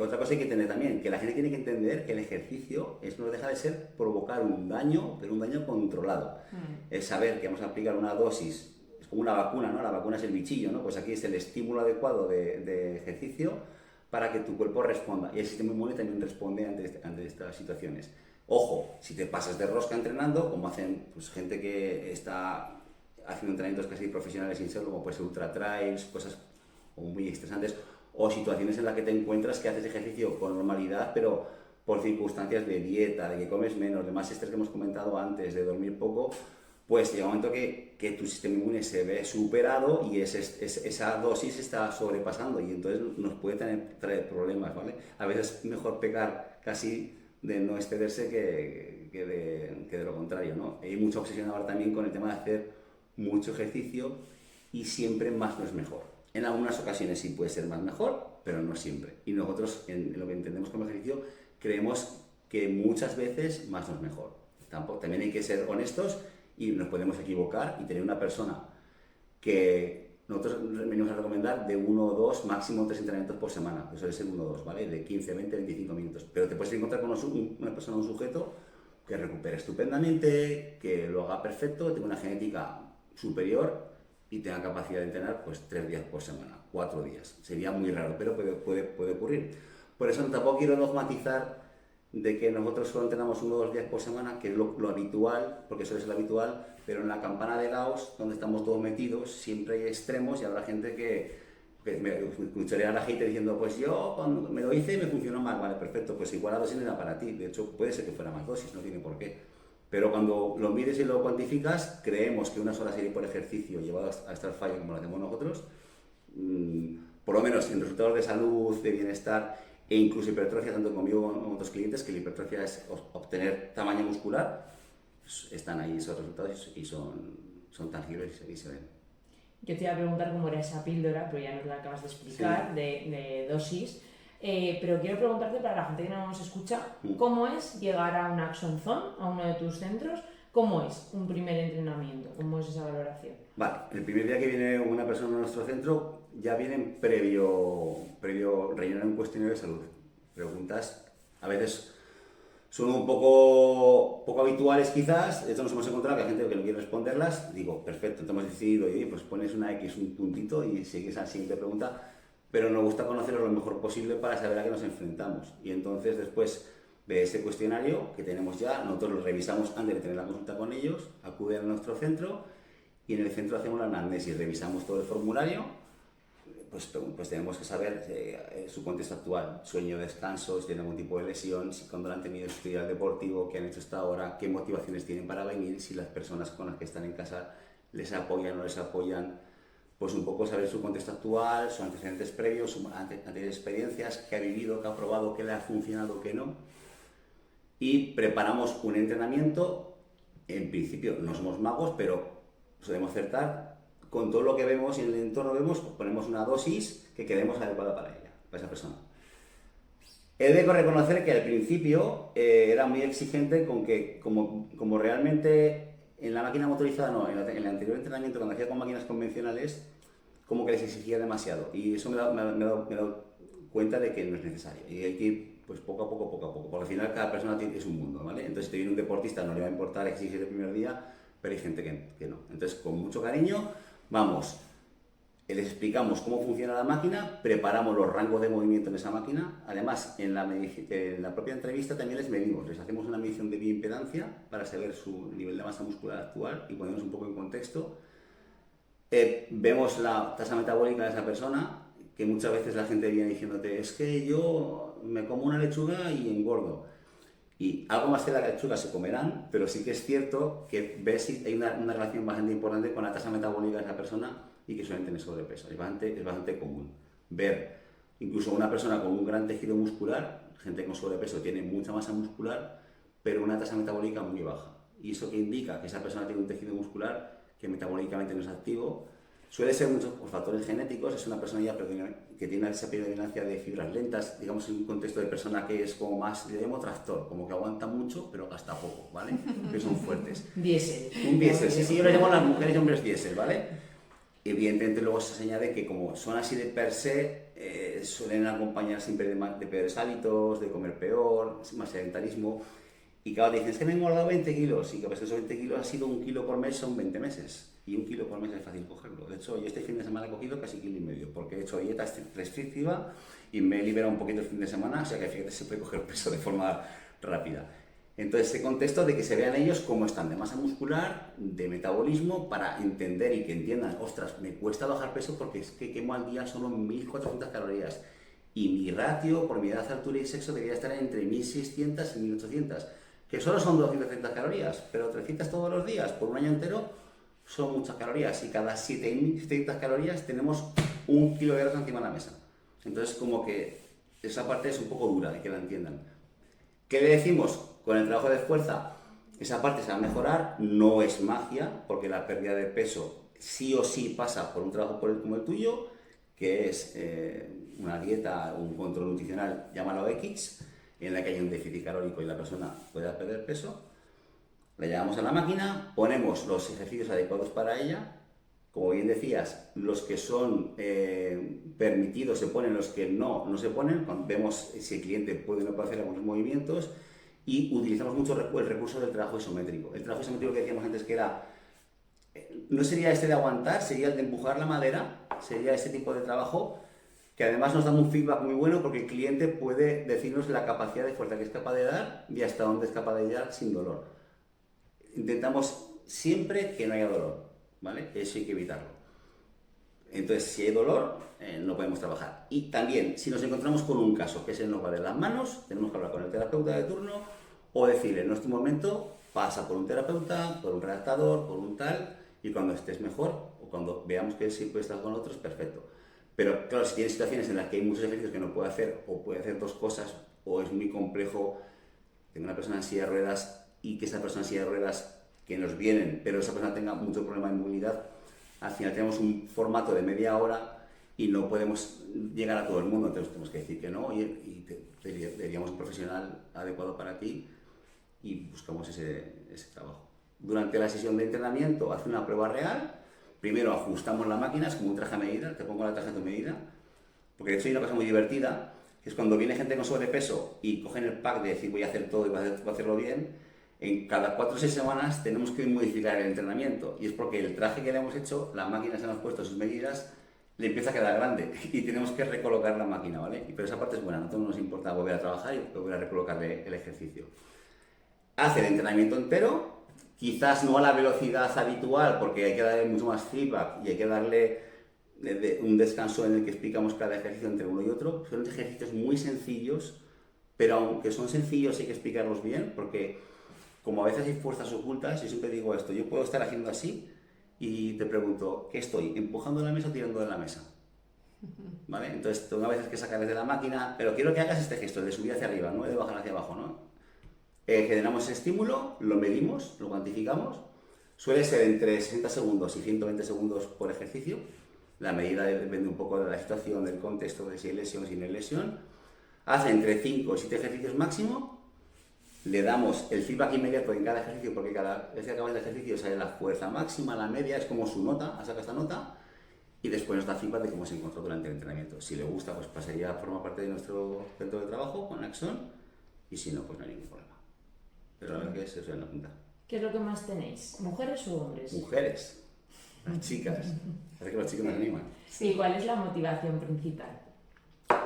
Otra cosa hay que entender también, que la gente tiene que entender que el ejercicio no deja de ser provocar un daño, pero un daño controlado. Es saber que vamos a aplicar una dosis, es como una vacuna, ¿no? La vacuna es el bichillo, ¿no? Pues aquí es el estímulo adecuado de ejercicio para que tu cuerpo responda. Y el sistema inmune también responde ante estas situaciones. Ojo, si te pasas de rosca entrenando, como hacen pues, gente que está haciendo entrenamientos casi profesionales sin ser, como puede ser ultra trails, cosas muy estresantes, o situaciones en las que te encuentras que haces ejercicio con normalidad, pero por circunstancias de dieta, de que comes menos, de más estrés que hemos comentado antes, de dormir poco, pues llega un momento que tu sistema inmune se ve superado y esa dosis está sobrepasando y entonces nos puede traer problemas, ¿vale? A veces es mejor pecar casi de no excederse que de lo contrario, ¿no? Hay mucha obsesión ahora también con el tema de hacer mucho ejercicio y siempre más no es mejor. En algunas ocasiones sí puede ser más mejor, pero no siempre. Y nosotros, en lo que entendemos como ejercicio, creemos que muchas veces más no es mejor. También hay que ser honestos y nos podemos equivocar y tener una persona que nosotros venimos a recomendar de 1 o 2, máximo 3 entrenamientos por semana, que suele ser 1 o 2, ¿vale? De 15, 20, 25 minutos. Pero te puedes encontrar con una persona, un sujeto que recupere estupendamente, que lo haga perfecto, tenga una genética superior y tenga capacidad de entrenar pues 3 días por semana, 4 días. Sería muy raro, pero puede ocurrir. Por eso tampoco quiero dogmatizar de que nosotros solo entrenamos 1 o 2 días por semana, que es lo habitual, porque suele ser lo habitual, pero en la campana de Gauss, donde estamos todos metidos, siempre hay extremos y habrá gente que me escucharé a la gente diciendo, pues yo cuando me lo hice me funcionó mal, vale, perfecto, pues igual la dosis no era para ti, de hecho puede ser que fuera más dosis, no tiene por qué. Pero cuando lo mides y lo cuantificas, creemos que una sola serie por ejercicio llevado a estar fallo como lo hacemos nosotros, por lo menos en resultados de salud, de bienestar e incluso hipertrofia, tanto conmigo como con otros clientes, que la hipertrofia es obtener tamaño muscular, pues están ahí esos resultados y son tangibles y se ven. Yo te iba a preguntar cómo era esa píldora, pero ya nos la acabas de explicar, sí, de dosis. Pero quiero preguntarte, para la gente que no nos escucha, ¿cómo es llegar a un Action Zone, a uno de tus centros? ¿Cómo es un primer entrenamiento? ¿Cómo es esa valoración? Vale, el primer día que viene una persona a nuestro centro, ya vienen previo rellenar un cuestionario de salud. Preguntas, a veces son un poco habituales quizás, de hecho nos hemos encontrado que hay gente que no quiere responderlas, digo, perfecto, entonces hemos decidido, oye, pues pones una X, un puntito y sigues a la siguiente pregunta, pero nos gusta conocerlo lo mejor posible para saber a qué nos enfrentamos. Y entonces después de ese cuestionario que tenemos ya, nosotros lo revisamos antes de tener la consulta con ellos, acuden a nuestro centro y en el centro hacemos la anamnesis, revisamos todo el formulario, pues tenemos que saber su contexto actual, sueño, descanso, si tienen algún tipo de lesión, si cuando han tenido historial deportivo, qué han hecho hasta ahora, qué motivaciones tienen para venir, si las personas con las que están en casa les apoyan o no les apoyan, pues un poco saber su contexto actual, sus antecedentes previos, sus anteriores experiencias, qué ha vivido, qué ha probado, qué le ha funcionado, qué no. Y preparamos un entrenamiento, en principio no somos magos, pero solemos acertar. Con todo lo que vemos y en el entorno vemos, ponemos una dosis que queremos adecuada para ella, para esa persona. He de reconocer que al principio era muy exigente con que, como realmente en la máquina motorizada, no, en el anterior entrenamiento, cuando hacía con máquinas convencionales, como que les exigía demasiado. Y eso me he dado cuenta de que no es necesario. Y hay que ir pues, poco a poco, porque al final cada persona es un mundo, ¿vale? Entonces, si te viene un deportista, no le va a importar exigir el primer día, pero hay gente que no. Entonces, con mucho cariño, vamos, les explicamos cómo funciona la máquina, preparamos los rangos de movimiento en esa máquina. Además, en la propia entrevista también les medimos, les hacemos una medición de bioimpedancia para saber su nivel de masa muscular actual y ponemos un poco en contexto. Vemos la tasa metabólica de esa persona, que muchas veces la gente viene diciéndote, es que yo me como una lechuga y engordo. Y algo más que la lechuga se comerán, pero sí que es cierto que ves si hay una relación bastante importante con la tasa metabólica de esa persona y que suelen tener sobrepeso. Es bastante común ver incluso una persona con un gran tejido muscular, gente con sobrepeso tiene mucha masa muscular, pero una tasa metabólica muy baja. Y eso que indica que esa persona tiene un tejido muscular que metabólicamente no es activo. Suele ser mucho por factores genéticos, es una persona ya que tiene esa predominancia de fibras lentas, digamos en un contexto de persona que es como más, le llamo tractor, como que aguanta mucho pero gasta poco, ¿vale? Que son fuertes. Diésel. Un diésel, sí, yo le llamo a las mujeres y hombres diésel, ¿vale? Evidentemente luego se añade que como son así de per se, suelen acompañar siempre de peores hábitos, de comer peor, más sedentarismo, Y claro, te dicen, es que me he engordado 20 kilos. Y que pues esos 20 kilos ha sido 1 kilo por mes, son 20 meses. Y 1 kilo por mes es fácil cogerlo. De hecho, yo este fin de semana he cogido casi 1,5 kilos, porque he hecho dieta restrictiva y me he liberado un poquito el fin de semana, o sea que fíjate, se puede coger peso de forma rápida. Entonces, ese contexto de que se vean ellos cómo están de masa muscular, de metabolismo, para entender y que entiendan, ostras, me cuesta bajar peso porque es que quemo al día solo 1.400 calorías. Y mi ratio por mi edad, altura y sexo debería estar entre 1.600 y 1.800, que solo son 230 calorías, pero 300 todos los días por un año entero son muchas calorías, y cada 7.700 calorías tenemos 1 kilo de grasa encima de la mesa. Entonces, como que esa parte es un poco dura de que la entiendan. ¿Qué le decimos? Con el trabajo de fuerza, esa parte se va a mejorar, no es magia, porque la pérdida de peso sí o sí pasa por un trabajo como el tuyo, que es una dieta, un control nutricional, llámalo X, en la que hay un déficit calórico y la persona pueda perder peso. La llevamos a la máquina, ponemos los ejercicios adecuados para ella. Como bien decías, los que son permitidos se ponen, los que no se ponen. Vemos si el cliente puede o no puede hacer algunos movimientos, y utilizamos mucho el recurso del trabajo isométrico. El trabajo isométrico que decíamos antes, que era, no sería este de aguantar, sería el de empujar la madera, sería ese tipo de trabajo, que además nos da un feedback muy bueno, porque el cliente puede decirnos la capacidad de fuerza que es capaz de dar y hasta dónde es capaz de llegar sin dolor. Intentamos siempre que no haya dolor, ¿vale? Eso hay que evitarlo. Entonces, si hay dolor, no podemos trabajar. Y también, si nos encontramos con un caso que se nos va de las manos, tenemos que hablar con el terapeuta de turno o decirle, en este momento pasa por un terapeuta, por un redactador, por un tal, y cuando estés mejor o cuando veamos que sí puede estar con otros, perfecto. Pero claro, si tienes situaciones en las que hay muchos ejercicios que no puede hacer, o puede hacer dos cosas, o es muy complejo, tengo una persona en silla de ruedas y que esa persona en silla de ruedas que nos vienen, pero esa persona tenga mucho problema de movilidad, al final tenemos un formato de media hora y no podemos llegar a todo el mundo, entonces tenemos que decir que no, y diríamos un profesional adecuado para ti, y buscamos ese trabajo. Durante la sesión de entrenamiento hace una prueba real. Primero ajustamos la máquina, es como un traje a medida, te pongo la traje a tu medida, porque de hecho hay una cosa muy divertida, que es cuando viene gente con sobrepeso y cogen el pack de decir voy a hacer todo y voy a hacerlo bien. En cada 4 o 6 semanas tenemos que modificar el entrenamiento, y es porque el traje que le hemos hecho, la máquina se nos ha puesto sus medidas, le empieza a quedar grande y tenemos que recolocar la máquina, ¿vale? Pero esa parte es buena, no nos importa volver a trabajar y volver a recolocarle el ejercicio. Hace el entrenamiento entero, quizás no a la velocidad habitual, porque hay que darle mucho más feedback y hay que darle un descanso en el que explicamos cada ejercicio entre uno y otro. Son ejercicios muy sencillos, pero aunque son sencillos hay que explicarlos bien, porque como a veces hay fuerzas ocultas, yo siempre digo esto, yo puedo estar haciendo así y te pregunto, ¿qué estoy? ¿Empujando la mesa o tirando de la mesa? ¿Vale? Entonces tengo a veces que sacar desde la máquina, pero quiero que hagas este gesto, de subir hacia arriba, no de bajar hacia abajo, ¿no? Generamos ese estímulo, lo medimos, lo cuantificamos, suele ser entre 60 segundos y 120 segundos por ejercicio. La medida depende un poco de la situación, del contexto, de si hay lesión, si no hay lesión. Hace entre 5 y 7 ejercicios máximo. Le damos el feedback inmediato en cada ejercicio, porque cada vez que acaba el ejercicio sale la fuerza máxima, la media, es como su nota, saca esta nota, y después nos da feedback de cómo se encontró durante el entrenamiento. Si le gusta, pues pasaría a formar parte de nuestro centro de trabajo con Axon, y si no, pues no hay ningún problema. Pero la verdad que eso es en la punta. ¿Qué es lo que más tenéis? ¿Mujeres o hombres? Mujeres, las chicas. Hace que los chicos nos animan. Sí, ¿cuál es la motivación principal?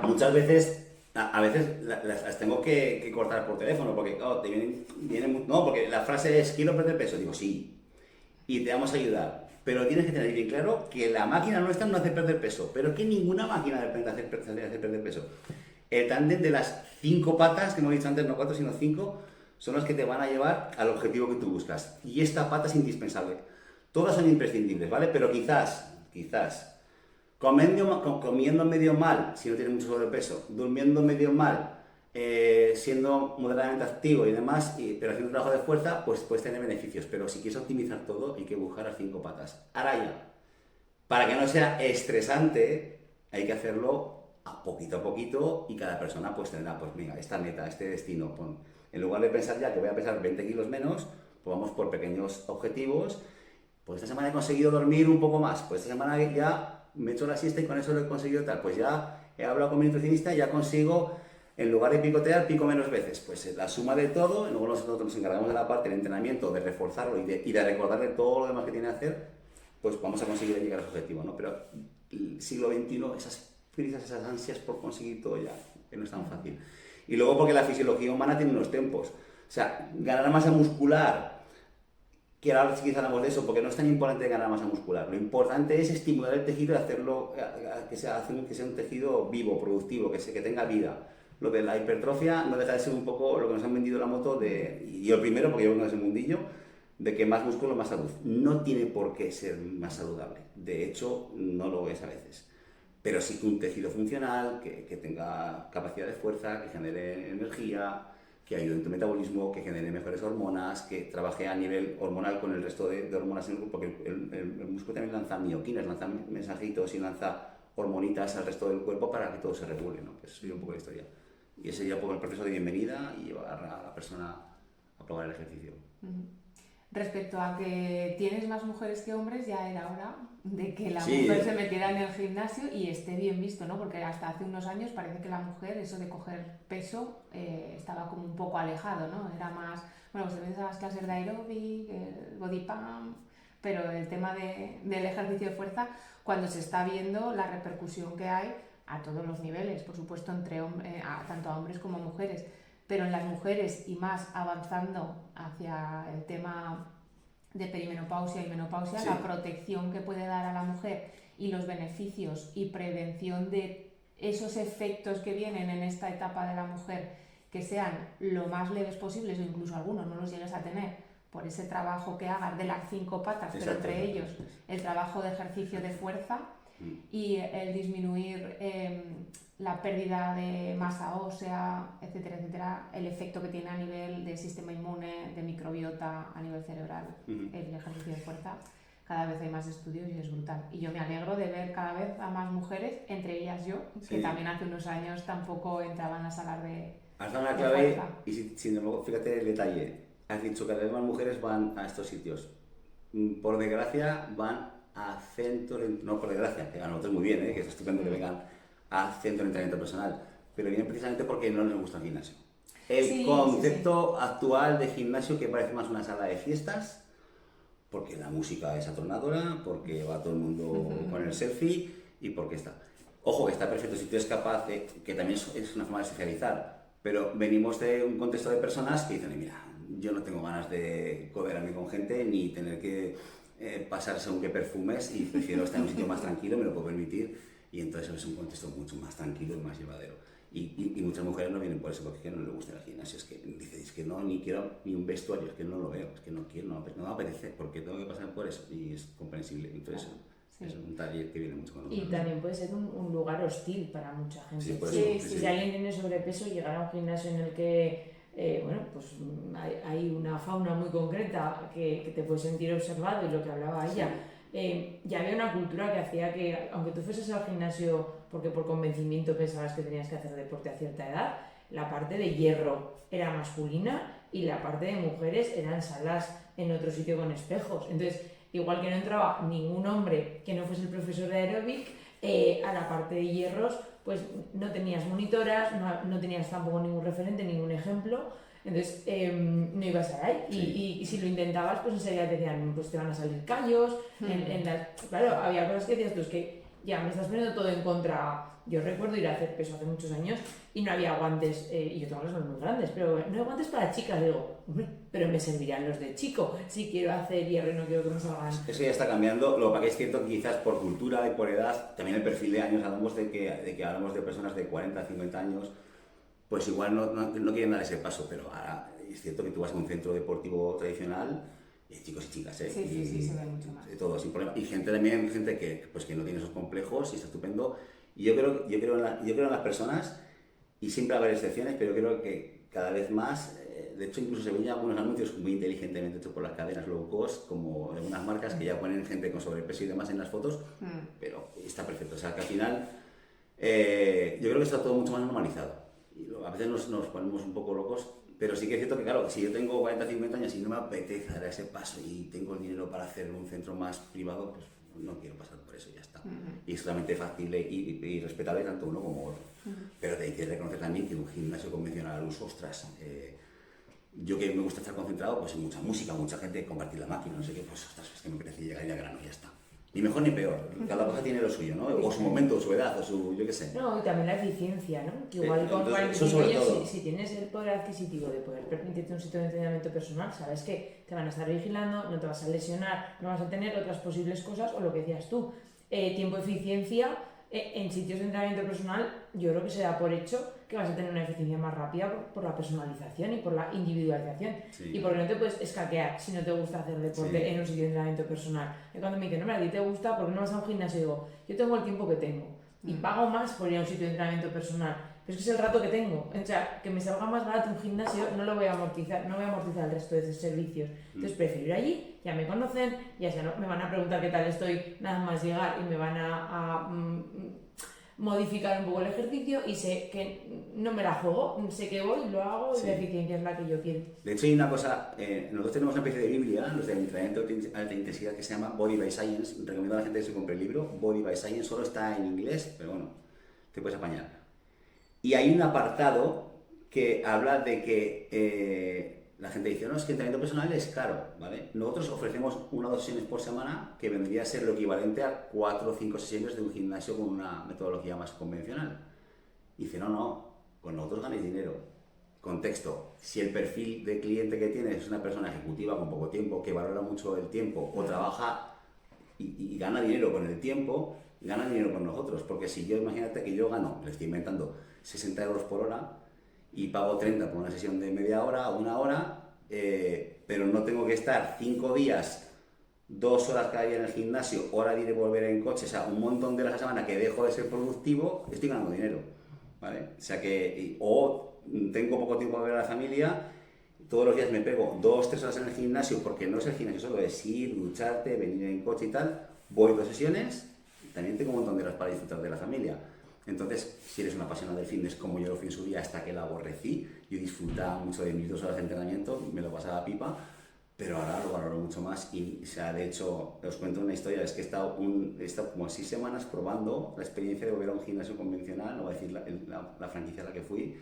Muchas veces, a veces las tengo que cortar por teléfono, porque oh, te vienen, no, porque la frase es quiero perder peso. Digo, sí, y te vamos a ayudar. Pero tienes que tener bien claro que la máquina nuestra no hace perder peso, pero que ninguna máquina depende de hacer perder peso. El tándem de las 5 patas, que hemos dicho antes, no 4 sino 5, son las que te van a llevar al objetivo que tú buscas. Y esta pata es indispensable. Todas son imprescindibles, ¿vale? Pero quizás, comiendo medio mal, si no tienes mucho sobrepeso, durmiendo medio mal, siendo moderadamente activo y demás, pero haciendo un trabajo de fuerza, pues puedes tener beneficios. Pero si quieres optimizar todo, hay que buscar a 5 patas. Ahora ya, para que no sea estresante, hay que hacerlo a poquito, y cada persona pues tendrá, pues mira, esta meta, este destino. En lugar de pensar ya que voy a pesar 20 kilos menos, pues vamos por pequeños objetivos. Pues esta semana he conseguido dormir un poco más, pues esta semana ya me he hecho la siesta y con eso lo he conseguido tal. Pues ya he hablado con mi nutricionista y ya consigo En lugar de picotear, pico menos veces. Pues la suma de todo, y luego nosotros nos encargamos de la parte del entrenamiento, de reforzarlo y de recordarle todo lo demás que tiene que hacer, pues vamos a conseguir llegar a su objetivo, ¿no? Pero el siglo XXI, esas prisas, esas ansias por conseguir todo ya, que no es tan fácil. Y luego porque la fisiología humana tiene unos tiempos. O sea, ganar masa muscular, que ahora quizá hablamos de eso, porque no es tan importante ganar masa muscular. Lo importante es estimular el tejido y hacerlo, que sea un tejido vivo, productivo, que tenga vida. Lo de la hipertrofia no deja de ser un poco lo que nos han vendido la moto y yo primero, porque yo vengo de ese mundillo, de que más músculo, más salud. No tiene por qué ser más saludable. De hecho, no lo es a veces. Pero sí que un tejido funcional, que tenga capacidad de fuerza, que genere energía, que ayude en tu metabolismo, que genere mejores hormonas, que trabaje a nivel hormonal con el resto de hormonas en el cuerpo, porque el músculo también lanza mioquinas, lanza mensajitos y lanza hormonitas al resto del cuerpo para que todo se regule, ¿no? Eso sería un poco la historia. Y ese sería un poco el proceso de bienvenida y llevar a la persona a probar el ejercicio. Respecto a que tienes más mujeres que hombres, ya era hora de que la Sí, mujer se metiera en el gimnasio y esté bien visto, ¿no? Porque hasta hace unos años parece que la mujer, eso de coger peso, estaba como un poco alejado, ¿no? Era más, bueno, pues ves las clases de aeróbic, el body pump, pero el tema del ejercicio de fuerza, cuando se está viendo la repercusión que hay a todos los niveles, por supuesto, tanto a hombres como a mujeres, pero en las mujeres y más avanzando hacia el tema de perimenopausia y menopausia, sí, la protección que puede dar a la mujer y los beneficios y prevención de esos efectos que vienen en esta etapa de la mujer, que sean lo más leves posibles o incluso algunos no los llegues a tener por ese trabajo que hagas de las 5 patas, pero entre ellos el trabajo de ejercicio de fuerza y el disminuir la pérdida de masa ósea, etcétera, etcétera, el efecto que tiene a nivel de sistema inmune, de microbiota, a nivel cerebral, el ejercicio de fuerza. Cada vez hay más estudios y es brutal. Y yo me alegro de ver cada vez a más mujeres, entre ellas yo, que también hace unos años tampoco entraban a salas de has dado una clave y fíjate el detalle. Has dicho que cada vez más mujeres van a estos sitios. Por desgracia van a centros, no por desgracia, que a nosotros muy bien, que es estupendo que vengan a centro de entrenamiento personal, pero vienen precisamente porque no les gusta el gimnasio. El concepto actual de gimnasio que parece más una sala de fiestas, porque la música es atronadora, porque va todo el mundo con el selfie y porque está. Ojo, que está perfecto si tú eres capaz de, que también es una forma de socializar, pero venimos de un contexto de personas que dicen, mira, yo no tengo ganas de codearme con gente ni tener que pasar según qué perfumes y prefiero estar en un sitio más tranquilo, me lo puedo permitir, y entonces es un contexto mucho más tranquilo y más llevadero. Y muchas mujeres no vienen por eso, porque no les gusta el gimnasio, es que no, ni quiero ni un vestuario, es que no lo veo, es que no quiero, no me apetece, porque tengo que pasar por eso, y es comprensible. Entonces es un taller que viene mucho con nosotros. Y también puede ser un lugar hostil para mucha gente. Sí, si alguien tiene sobrepeso, llegar a un gimnasio en el que pues hay una fauna muy concreta que te puedes sentir observado, y lo que hablaba ella, ya había una cultura que hacía que, aunque tú fueses al gimnasio porque por convencimiento pensabas que tenías que hacer deporte a cierta edad, la parte de hierro era masculina y la parte de mujeres eran salas en otro sitio con espejos. Entonces, igual que no entraba ningún hombre que no fuese el profesor de aeróbic, a la parte de hierros pues no tenías monitoras, no tenías tampoco ningún referente, ningún ejemplo, entonces no ibas a ahí. Y si lo intentabas, pues enseguida te decían, pues te van a salir callos. Claro, había cosas que decías tú, es que ya me estás poniendo todo en contra. Yo recuerdo ir a hacer peso hace muchos años y no había guantes, y yo tengo las manos muy grandes, pero no hay guantes para chicas. Digo, hombre, pero me servirán los de chico si quiero hacer hierro y no quiero que me salgan. Eso ya está cambiando, lo que es cierto que quizás por cultura y por edad, también el perfil de años, hablamos de que hablamos de personas de 40, 50 años, pues igual no quieren dar ese paso, pero ahora es cierto que tú vas a un centro deportivo tradicional, y chicos y chicas, Sí, se ve mucho más. De todo, sin problema. Y gente que no tiene esos complejos y está estupendo. Y yo creo en las personas, y siempre va a haber excepciones, pero creo que cada vez más, de hecho incluso se ven ya algunos anuncios muy inteligentemente hechos por las cadenas low cost, como algunas marcas que ya ponen gente con sobrepeso y demás en las fotos, pero está perfecto. O sea que al final yo creo que está todo mucho más normalizado. Y a veces nos ponemos un poco locos, pero sí que es cierto que claro, si yo tengo 40 50 años y no me apetece dar ese paso y tengo el dinero para hacer un centro más privado, pues no quiero pasar por eso, ya está. Y es totalmente factible y respetable tanto uno como otro. Pero hay que reconocer también que un gimnasio convencional al uso, ostras, yo que me gusta estar concentrado, pues en mucha música, mucha gente, compartir la máquina, no sé qué, pues ostras, es que me parece llegar ya al grano y ya está. Ni mejor ni peor, cada cosa tiene lo suyo, ¿no? O su momento, o su edad, o su, yo qué sé. No, y también la eficiencia, ¿no? Que igual con Entonces, 45 sobre años, todo. si tienes el poder adquisitivo de poder permitirte un sitio de entrenamiento personal, sabes que te van a estar vigilando, no te vas a lesionar, no vas a tener otras posibles cosas, o lo que decías tú, tiempo, eficiencia, en sitios de entrenamiento personal, yo creo que se da por hecho que vas a tener una eficiencia más rápida por la personalización y por la individualización. Sí. Y porque no te puedes escaquear si no te gusta hacer deporte Sí. en un sitio de entrenamiento personal. Y cuando me dicen, no, a ti te gusta, ¿por qué no vas a un gimnasio? Digo, yo tengo el tiempo que tengo y pago más por ir a un sitio de entrenamiento personal. Pero es que es el rato que tengo. O sea, que me salga más barato un gimnasio no lo voy a amortizar, no voy a amortizar el resto de servicios. Entonces prefiero ir allí, ya me conocen, ya no, me van a preguntar qué tal estoy, nada más llegar y me van a modificar un poco el ejercicio y sé que no me la juego, sé que voy, lo hago y la eficiencia es la que yo quiero. De hecho, hay una cosa, nosotros tenemos una especie de Biblia, los de entrenamiento de alta intensidad, que se llama Body by Science. Recomiendo a la gente que se compre el libro, Body by Science, solo está en inglés, pero bueno, te puedes apañar. Y hay un apartado que habla de que la gente dice, no, es que el entrenamiento personal es caro, ¿vale? Nosotros ofrecemos 1 o 2 sesiones por semana, que vendría a ser lo equivalente a 4 o 5 sesiones de un gimnasio con una metodología más convencional. Y dice, no, con nosotros ganéis dinero. Contexto, si el perfil de cliente que tienes es una persona ejecutiva con poco tiempo, que valora mucho el tiempo, o trabaja y gana dinero con el tiempo, gana dinero con nosotros. Porque si yo, imagínate que yo gano, le estoy inventando, 60 euros por hora, y pago 30 por una sesión de media hora o 1 hora, pero no tengo que estar 5 días, 2 horas cada día en el gimnasio, hora de ir y volver en coche, o sea, un montón de la semana que dejo de ser productivo, estoy ganando dinero, ¿vale? O sea que, o tengo poco tiempo para ver a la familia, todos los días me pego 2 o 3 horas en el gimnasio, porque no es el gimnasio solo, es ir, ducharte, venir en coche y tal, voy 2 sesiones, también tengo un montón de horas para disfrutar de la familia. Entonces, si eres una apasionada del fitness como yo lo fui en su día hasta que la aborrecí, yo disfrutaba mucho de mis 2 horas de entrenamiento, me lo pasaba pipa, pero ahora lo valoro mucho más y, o sea, de hecho, os cuento una historia, es que he estado como 6 semanas probando la experiencia de volver a un gimnasio convencional, no voy a decir la franquicia a la que fui,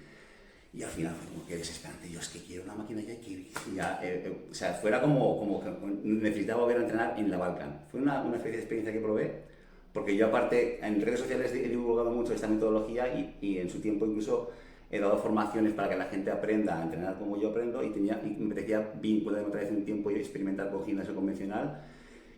y al final fue como que desesperante, yo es que quiero una máquina ya, o sea, fuera como que necesitaba volver a entrenar en la Balkan. Fue una especie de experiencia que probé, porque yo aparte en redes sociales he divulgado mucho esta metodología y en su tiempo incluso he dado formaciones para que la gente aprenda a entrenar como yo aprendo y me parecía vincularme otra vez un tiempo y experimentar con gimnasio convencional.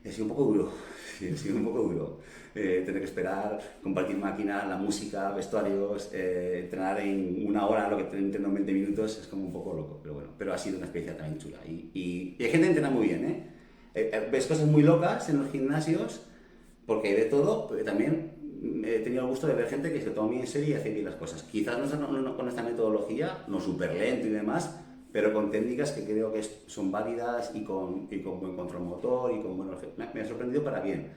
Y ha sido un poco duro, tener que esperar, compartir máquina, la música, vestuarios, entrenar en 1 hora lo que entreno en 20 minutos, es como un poco loco, pero bueno, pero ha sido una experiencia también chula. Y hay gente que entrena muy bien, ves cosas muy locas en los gimnasios, porque hay de todo, pero también he tenido el gusto de ver gente que se toma muy en serio y hace bien las cosas. Quizás no con esta metodología, no súper lento y demás, pero con técnicas que creo que son válidas y con buen control motor y con buenos... Me ha sorprendido para bien.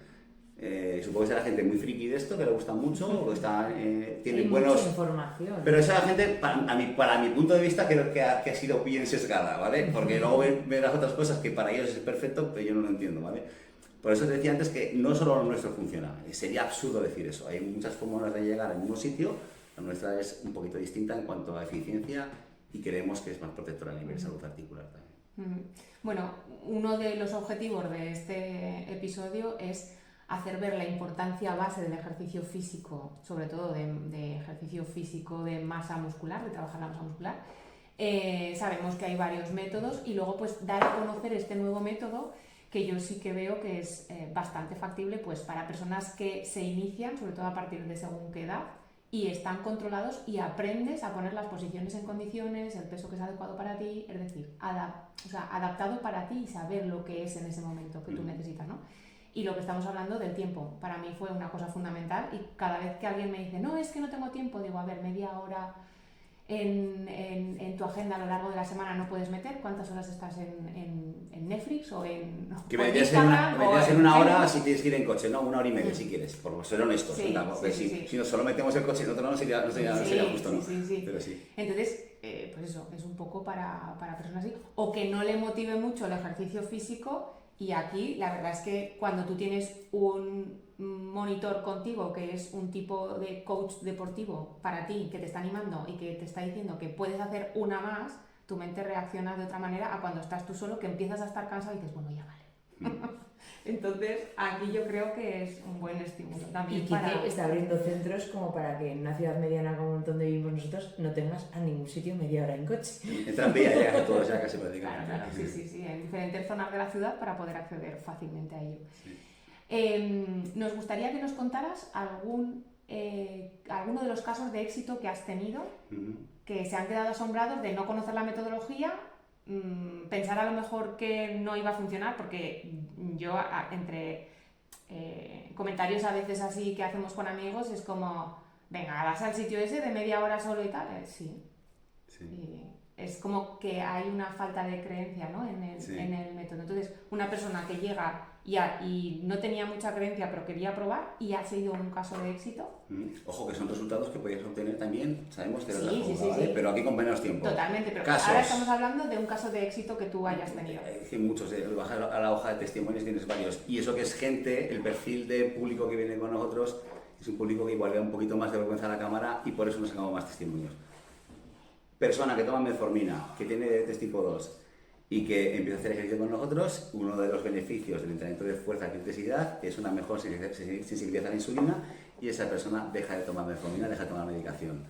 Supongo que será gente muy friki de esto, que le gusta mucho, o tiene buenos... Mucha información. Pero esa gente, para mi punto de vista, creo que ha sido bien sesgada, ¿vale? Porque luego ven las otras cosas que para ellos es perfecto, pero yo no lo entiendo, ¿vale? Por eso te decía antes que no solo lo nuestro funciona, sería absurdo decir eso. Hay muchas formas de llegar al mismo sitio, la nuestra es un poquito distinta en cuanto a eficiencia y creemos que es más protectora a nivel de salud articular también. Bueno, uno de los objetivos de este episodio es hacer ver la importancia base del ejercicio físico, sobre todo de ejercicio físico de masa muscular, de trabajar la masa muscular. Sabemos que hay varios métodos y luego pues dar a conocer este nuevo método que yo sí que veo que es bastante factible pues para personas que se inician, sobre todo a partir de según qué edad, y están controlados y aprendes a poner las posiciones en condiciones, el peso que es adecuado para ti, es decir, adaptado para ti y saber lo que es en ese momento que tú necesitas, ¿no? Y lo que estamos hablando del tiempo, para mí fue una cosa fundamental y cada vez que alguien me dice, no, es que no tengo tiempo, digo, a ver, media hora en tu agenda a lo largo de la semana no puedes meter, ¿cuántas horas estás en Netflix o en Que o en vendría Instagram? a ser 1 hora si tienes que ir en coche, ¿no? 1 hora y media si quieres, por ser honestos. Sí, ¿no? Porque sí. si solo metemos el coche en otro no sería justo, ¿no? Sí. Pero sí. Entonces, pues eso, es un poco para personas así, o que no le motive mucho el ejercicio físico Y aquí la verdad es que cuando tú tienes un monitor contigo que es un tipo de coach deportivo para ti, que te está animando y que te está diciendo que puedes hacer una más, tu mente reacciona de otra manera a cuando estás tú solo, que empiezas a estar cansado y dices, bueno, ya vale. Entonces, aquí yo creo que es un buen estímulo también. Y Quique está abriendo centros como para que en una ciudad mediana como donde vivimos nosotros no tengas a ningún sitio media hora en coche. En tranvía ya, todos ya casi prácticamente. Claro, sí, en diferentes zonas de la ciudad para poder acceder fácilmente a ello. Sí. Nos gustaría que nos contaras alguno de los casos de éxito que has tenido, que se han quedado asombrados de no conocer la metodología, pensar a lo mejor que no iba a funcionar, porque yo entre comentarios a veces así que hacemos con amigos es como, venga, vas al sitio ese de media hora solo y tal, sí. Y es como que hay una falta de creencia, ¿no? en el método. Entonces, una persona que llega y no tenía mucha creencia pero quería probar y ha sido un caso de éxito. Ojo, que son resultados que podías obtener también, sabemos, de Sí, otra forma, sí, ¿vale? sí. Pero aquí con menos tiempo. Totalmente, pero Casos. ahora estamos hablando de un caso de éxito que tú hayas tenido. Hay muchos, bajar a la hoja de testimonios tienes varios. Y eso que es gente, el perfil de público que viene con nosotros es un público que igual le da un poquito más de vergüenza a la cámara y por eso nos sacamos más testimonios. Persona que toma metformina, que tiene diabetes tipo 2 y que empieza a hacer ejercicio con nosotros, uno de los beneficios del entrenamiento de fuerza y intensidad es una mejor sensibilidad a la insulina y esa persona deja de tomar metformina, deja de tomar medicación.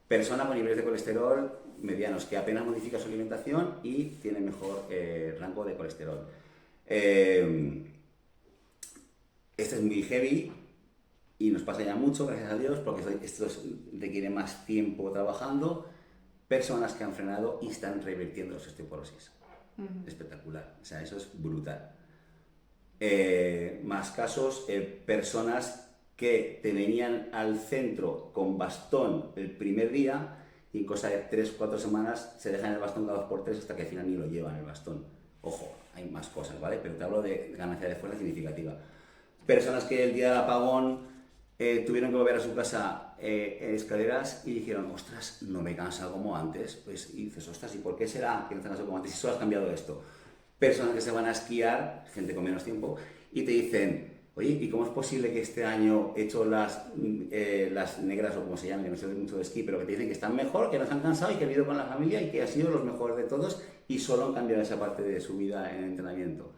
Persona con niveles de colesterol medianos que apenas modifica su alimentación y tiene mejor rango de colesterol. Este es muy heavy y nos pasa ya mucho, gracias a Dios, porque esto requiere más tiempo trabajando. Personas que han frenado y están revirtiendo su osteoporosis. Espectacular, o sea, eso es brutal. Más casos, personas que te venían al centro con bastón el primer día y en cosa de 3-4 semanas se dejan el bastón cada 2x3 hasta que al final ni lo llevan el bastón. Ojo, hay más cosas, ¿vale? Pero te hablo de ganancia de fuerza significativa. Personas que el día del apagón tuvieron que volver a su casa en escaleras y dijeron, ostras, no me cansa como antes. Pues y dices, ostras, ¿y por qué será que no te cansa como antes si solo has cambiado esto? Personas que se van a esquiar, gente con menos tiempo, y te dicen, oye, ¿y cómo es posible que este año he hecho las negras o como se llaman, que no sé mucho de esquí, pero que te dicen que están mejor, que no se han cansado y que han ido con la familia y que han sido los mejores de todos y solo han cambiado esa parte de su vida en el entrenamiento?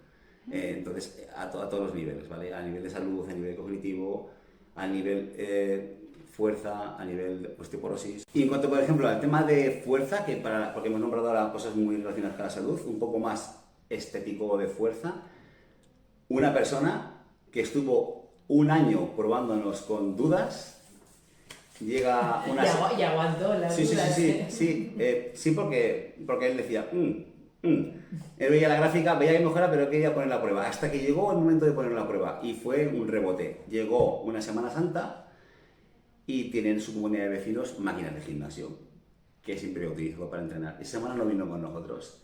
Entonces, a todos los niveles, ¿vale? A nivel de salud, a nivel cognitivo, a nivel fuerza, a nivel de osteoporosis. Y en cuanto, por ejemplo, al tema de fuerza, porque hemos nombrado ahora cosas muy relacionadas con la salud, un poco más estético de fuerza, una persona que estuvo un año probándonos con dudas, llega una... Y aguantó las dudas. Sí, porque él decía, Él veía la gráfica, veía que mejora, pero quería poner la prueba. Hasta que llegó el momento de poner la prueba y fue un rebote. Llegó una Semana Santa y tienen su comunidad de vecinos máquinas de gimnasio, que siempre utilizo para entrenar. Esa semana no vino con nosotros.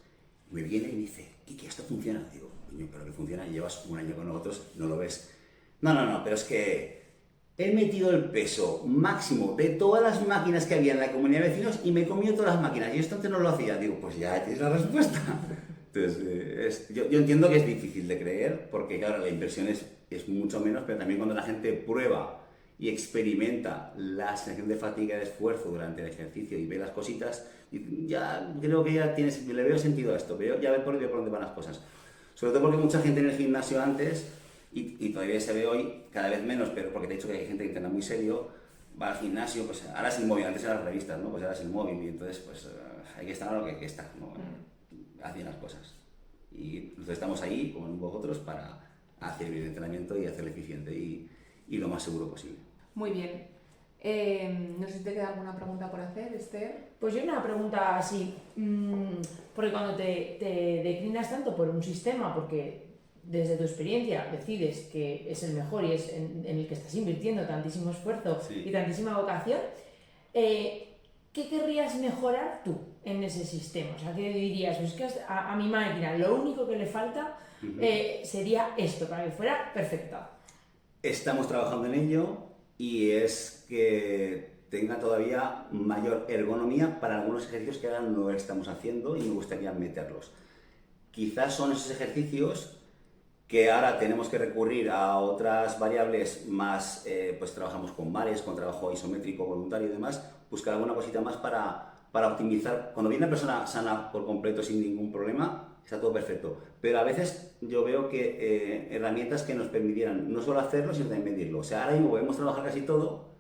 Me viene y me dice, ¿qué esto funciona? Digo, coño, pero que funciona, llevas un año con nosotros, no lo ves. No, pero es que he metido el peso máximo de todas las máquinas que había en la comunidad de vecinos y me he comido todas las máquinas. Y esto antes no lo hacía. Digo, pues ya tienes la respuesta. Entonces, yo entiendo que es difícil de creer, porque claro, la inversión es mucho menos, pero también cuando la gente prueba y experimenta la sensación de fatiga y de esfuerzo durante el ejercicio y ve las cositas, ya creo que ya le veo sentido a esto, ya veo por dónde van las cosas. Sobre todo porque mucha gente en el gimnasio antes, y todavía se ve hoy, cada vez menos, pero porque te he dicho que hay gente que entrena muy serio, va al gimnasio, pues ahora es el móvil, antes eran las revistas, ¿no? Pues ahora es el móvil y entonces pues hay que estar a lo que hay que estar, ¿no? Haciendo las cosas. Y nosotros estamos ahí, como vosotros, para hacer bien el entrenamiento y hacerlo eficiente y lo más seguro posible. Muy bien. No sé si te queda alguna pregunta por hacer, Esther. Pues yo una pregunta así, porque cuando te declinas tanto por un sistema, porque desde tu experiencia decides que es el mejor y es en el que estás invirtiendo tantísimo esfuerzo y tantísima vocación, ¿qué querrías mejorar tú en ese sistema? O sea, ¿qué dirías? Pues es que a mi máquina lo único que le falta sería esto, para que fuera perfecta. Estamos trabajando en ello y es que tenga todavía mayor ergonomía para algunos ejercicios que ahora no estamos haciendo y me gustaría meterlos. Quizás son esos ejercicios que ahora tenemos que recurrir a otras variables más, pues trabajamos con bares, con trabajo isométrico, voluntario y demás, buscar alguna cosita más para optimizar. Cuando viene una persona sana por completo sin ningún problema, está todo perfecto. Pero a veces yo veo que herramientas que nos permitieran no solo hacerlo, sino también medirlo. O sea, ahora mismo podemos trabajar casi todo.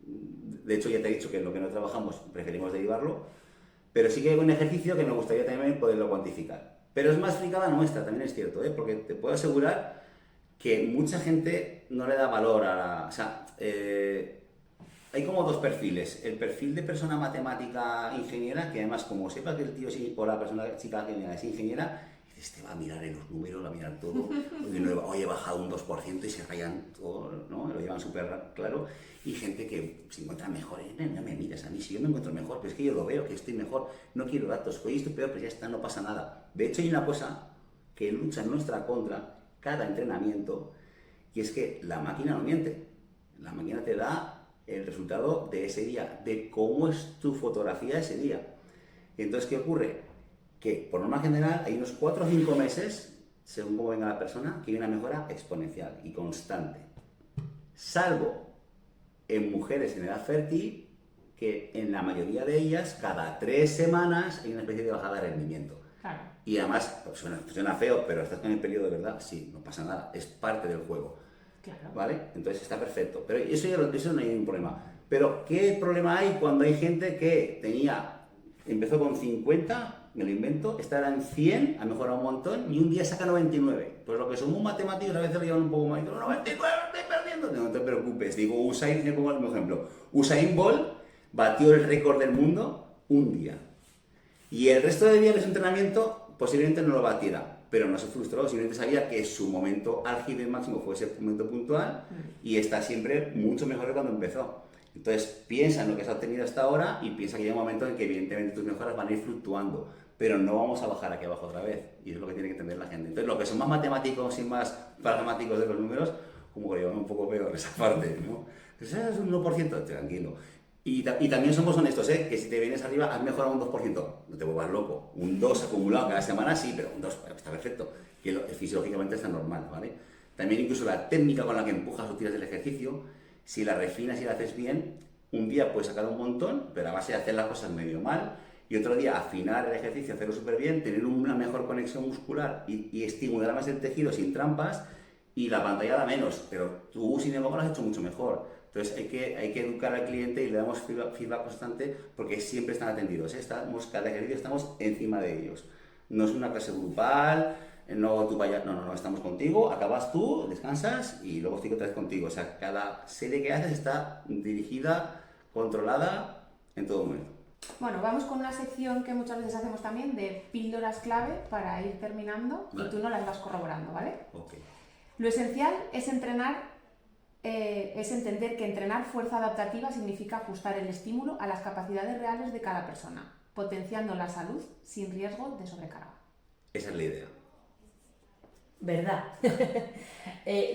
De hecho, ya te he dicho que en lo que no trabajamos preferimos derivarlo, pero sí que hay un ejercicio que me gustaría también poderlo cuantificar. Pero es más fricada nuestra, también es cierto, porque te puedo asegurar que mucha gente no le da valor a la... O sea, hay como dos perfiles. El perfil de persona matemática ingeniera, que además como sepa que el tío o la persona chica que es ingeniera, este va a mirar en los números, va a mirar todo, oye, he bajado un 2% y se rayan todo, ¿no? Lo llevan súper claro. Y gente que se encuentra mejor, no me mires a mí, si yo me encuentro mejor, pero es que yo lo veo, que estoy mejor, no quiero datos, oye, estoy peor, pues ya está, no pasa nada. De hecho, hay una cosa que lucha en nuestra contra cada entrenamiento, y es que la máquina no miente. La máquina te da el resultado de ese día, de cómo es tu fotografía ese día. Y entonces, ¿qué ocurre? Que por norma general hay unos 4 o 5 meses, según cómo venga la persona, que hay una mejora exponencial y constante. Salvo en mujeres en edad fértil, que en la mayoría de ellas, cada 3 semanas hay una especie de bajada de rendimiento. Claro. Y además, pues, suena feo, pero estás con el periodo de verdad, sí, no pasa nada, es parte del juego. Claro. ¿Vale? Entonces está perfecto. Pero eso no hay ningún problema. Pero, ¿qué problema hay cuando hay gente que empezó con 50, me lo invento, estará en 100, ha mejorado un montón, y un día saca 99? Pues lo que somos matemáticos a veces lo llevan un poco más, 99, estoy perdiendo. No te preocupes, digo, me pongo el mismo ejemplo. Usain Bolt batió el récord del mundo un día. Y el resto de días de su entrenamiento posiblemente no lo batiera, pero no se frustró, simplemente sabía que su momento álgido y máximo fue ese momento puntual y está siempre mucho mejor que cuando empezó. Entonces piensa en lo que has obtenido hasta ahora y piensa que llega un momento en que evidentemente tus mejoras van a ir fluctuando, pero no vamos a bajar aquí abajo otra vez, y eso es lo que tiene que entender la gente. Entonces los que son más matemáticos y más pragmáticos de los números, como que lo llevan un poco peor esa parte, ¿no? Pues es un 1%, tranquilo. Y también somos honestos, que si te vienes arriba has mejorado un 2%, no te vuelvas loco. Un 2 acumulado cada semana sí, pero un 2 está perfecto, que fisiológicamente está normal, ¿vale? También incluso la técnica con la que empujas o tiras del ejercicio, si la refinas y la haces bien, un día puedes sacar un montón, pero a base de hacer las cosas medio mal, y otro día afinar el ejercicio, hacerlo súper bien, tener una mejor conexión muscular y estimular más el tejido sin trampas, y la pantalla da menos, pero tú sin embargo lo has hecho mucho mejor. Entonces hay que educar al cliente y le damos feedback constante porque siempre están atendidos, cada ejercicio estamos encima de ellos. No es una clase grupal, no tú vayas, no, estamos contigo, acabas tú, descansas y luego estoy otra vez contigo. O sea, cada serie que haces está dirigida, controlada en todo momento. Bueno, vamos con una sección que muchas veces hacemos también de píldoras clave para ir terminando, vale. Y tú no las vas corroborando, ¿vale? Okay. Lo esencial es entender que entrenar fuerza adaptativa significa ajustar el estímulo a las capacidades reales de cada persona, potenciando la salud sin riesgo de sobrecarga. Esa es la idea. ¿Verdad?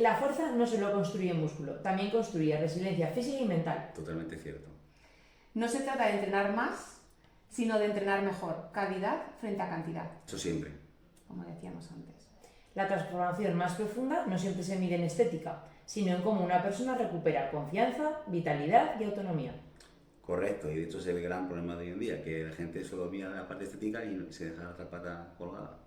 La fuerza no solo construye músculo, también construye resiliencia física y mental. Totalmente cierto. No se trata de entrenar más, sino de entrenar mejor, calidad frente a cantidad. Eso siempre. Como decíamos antes. La transformación más profunda no siempre se mide en estética, sino en cómo una persona recupera confianza, vitalidad y autonomía. Correcto, y de hecho es el gran problema de hoy en día, que la gente solo mira la parte estética y se deja la otra pata colgada.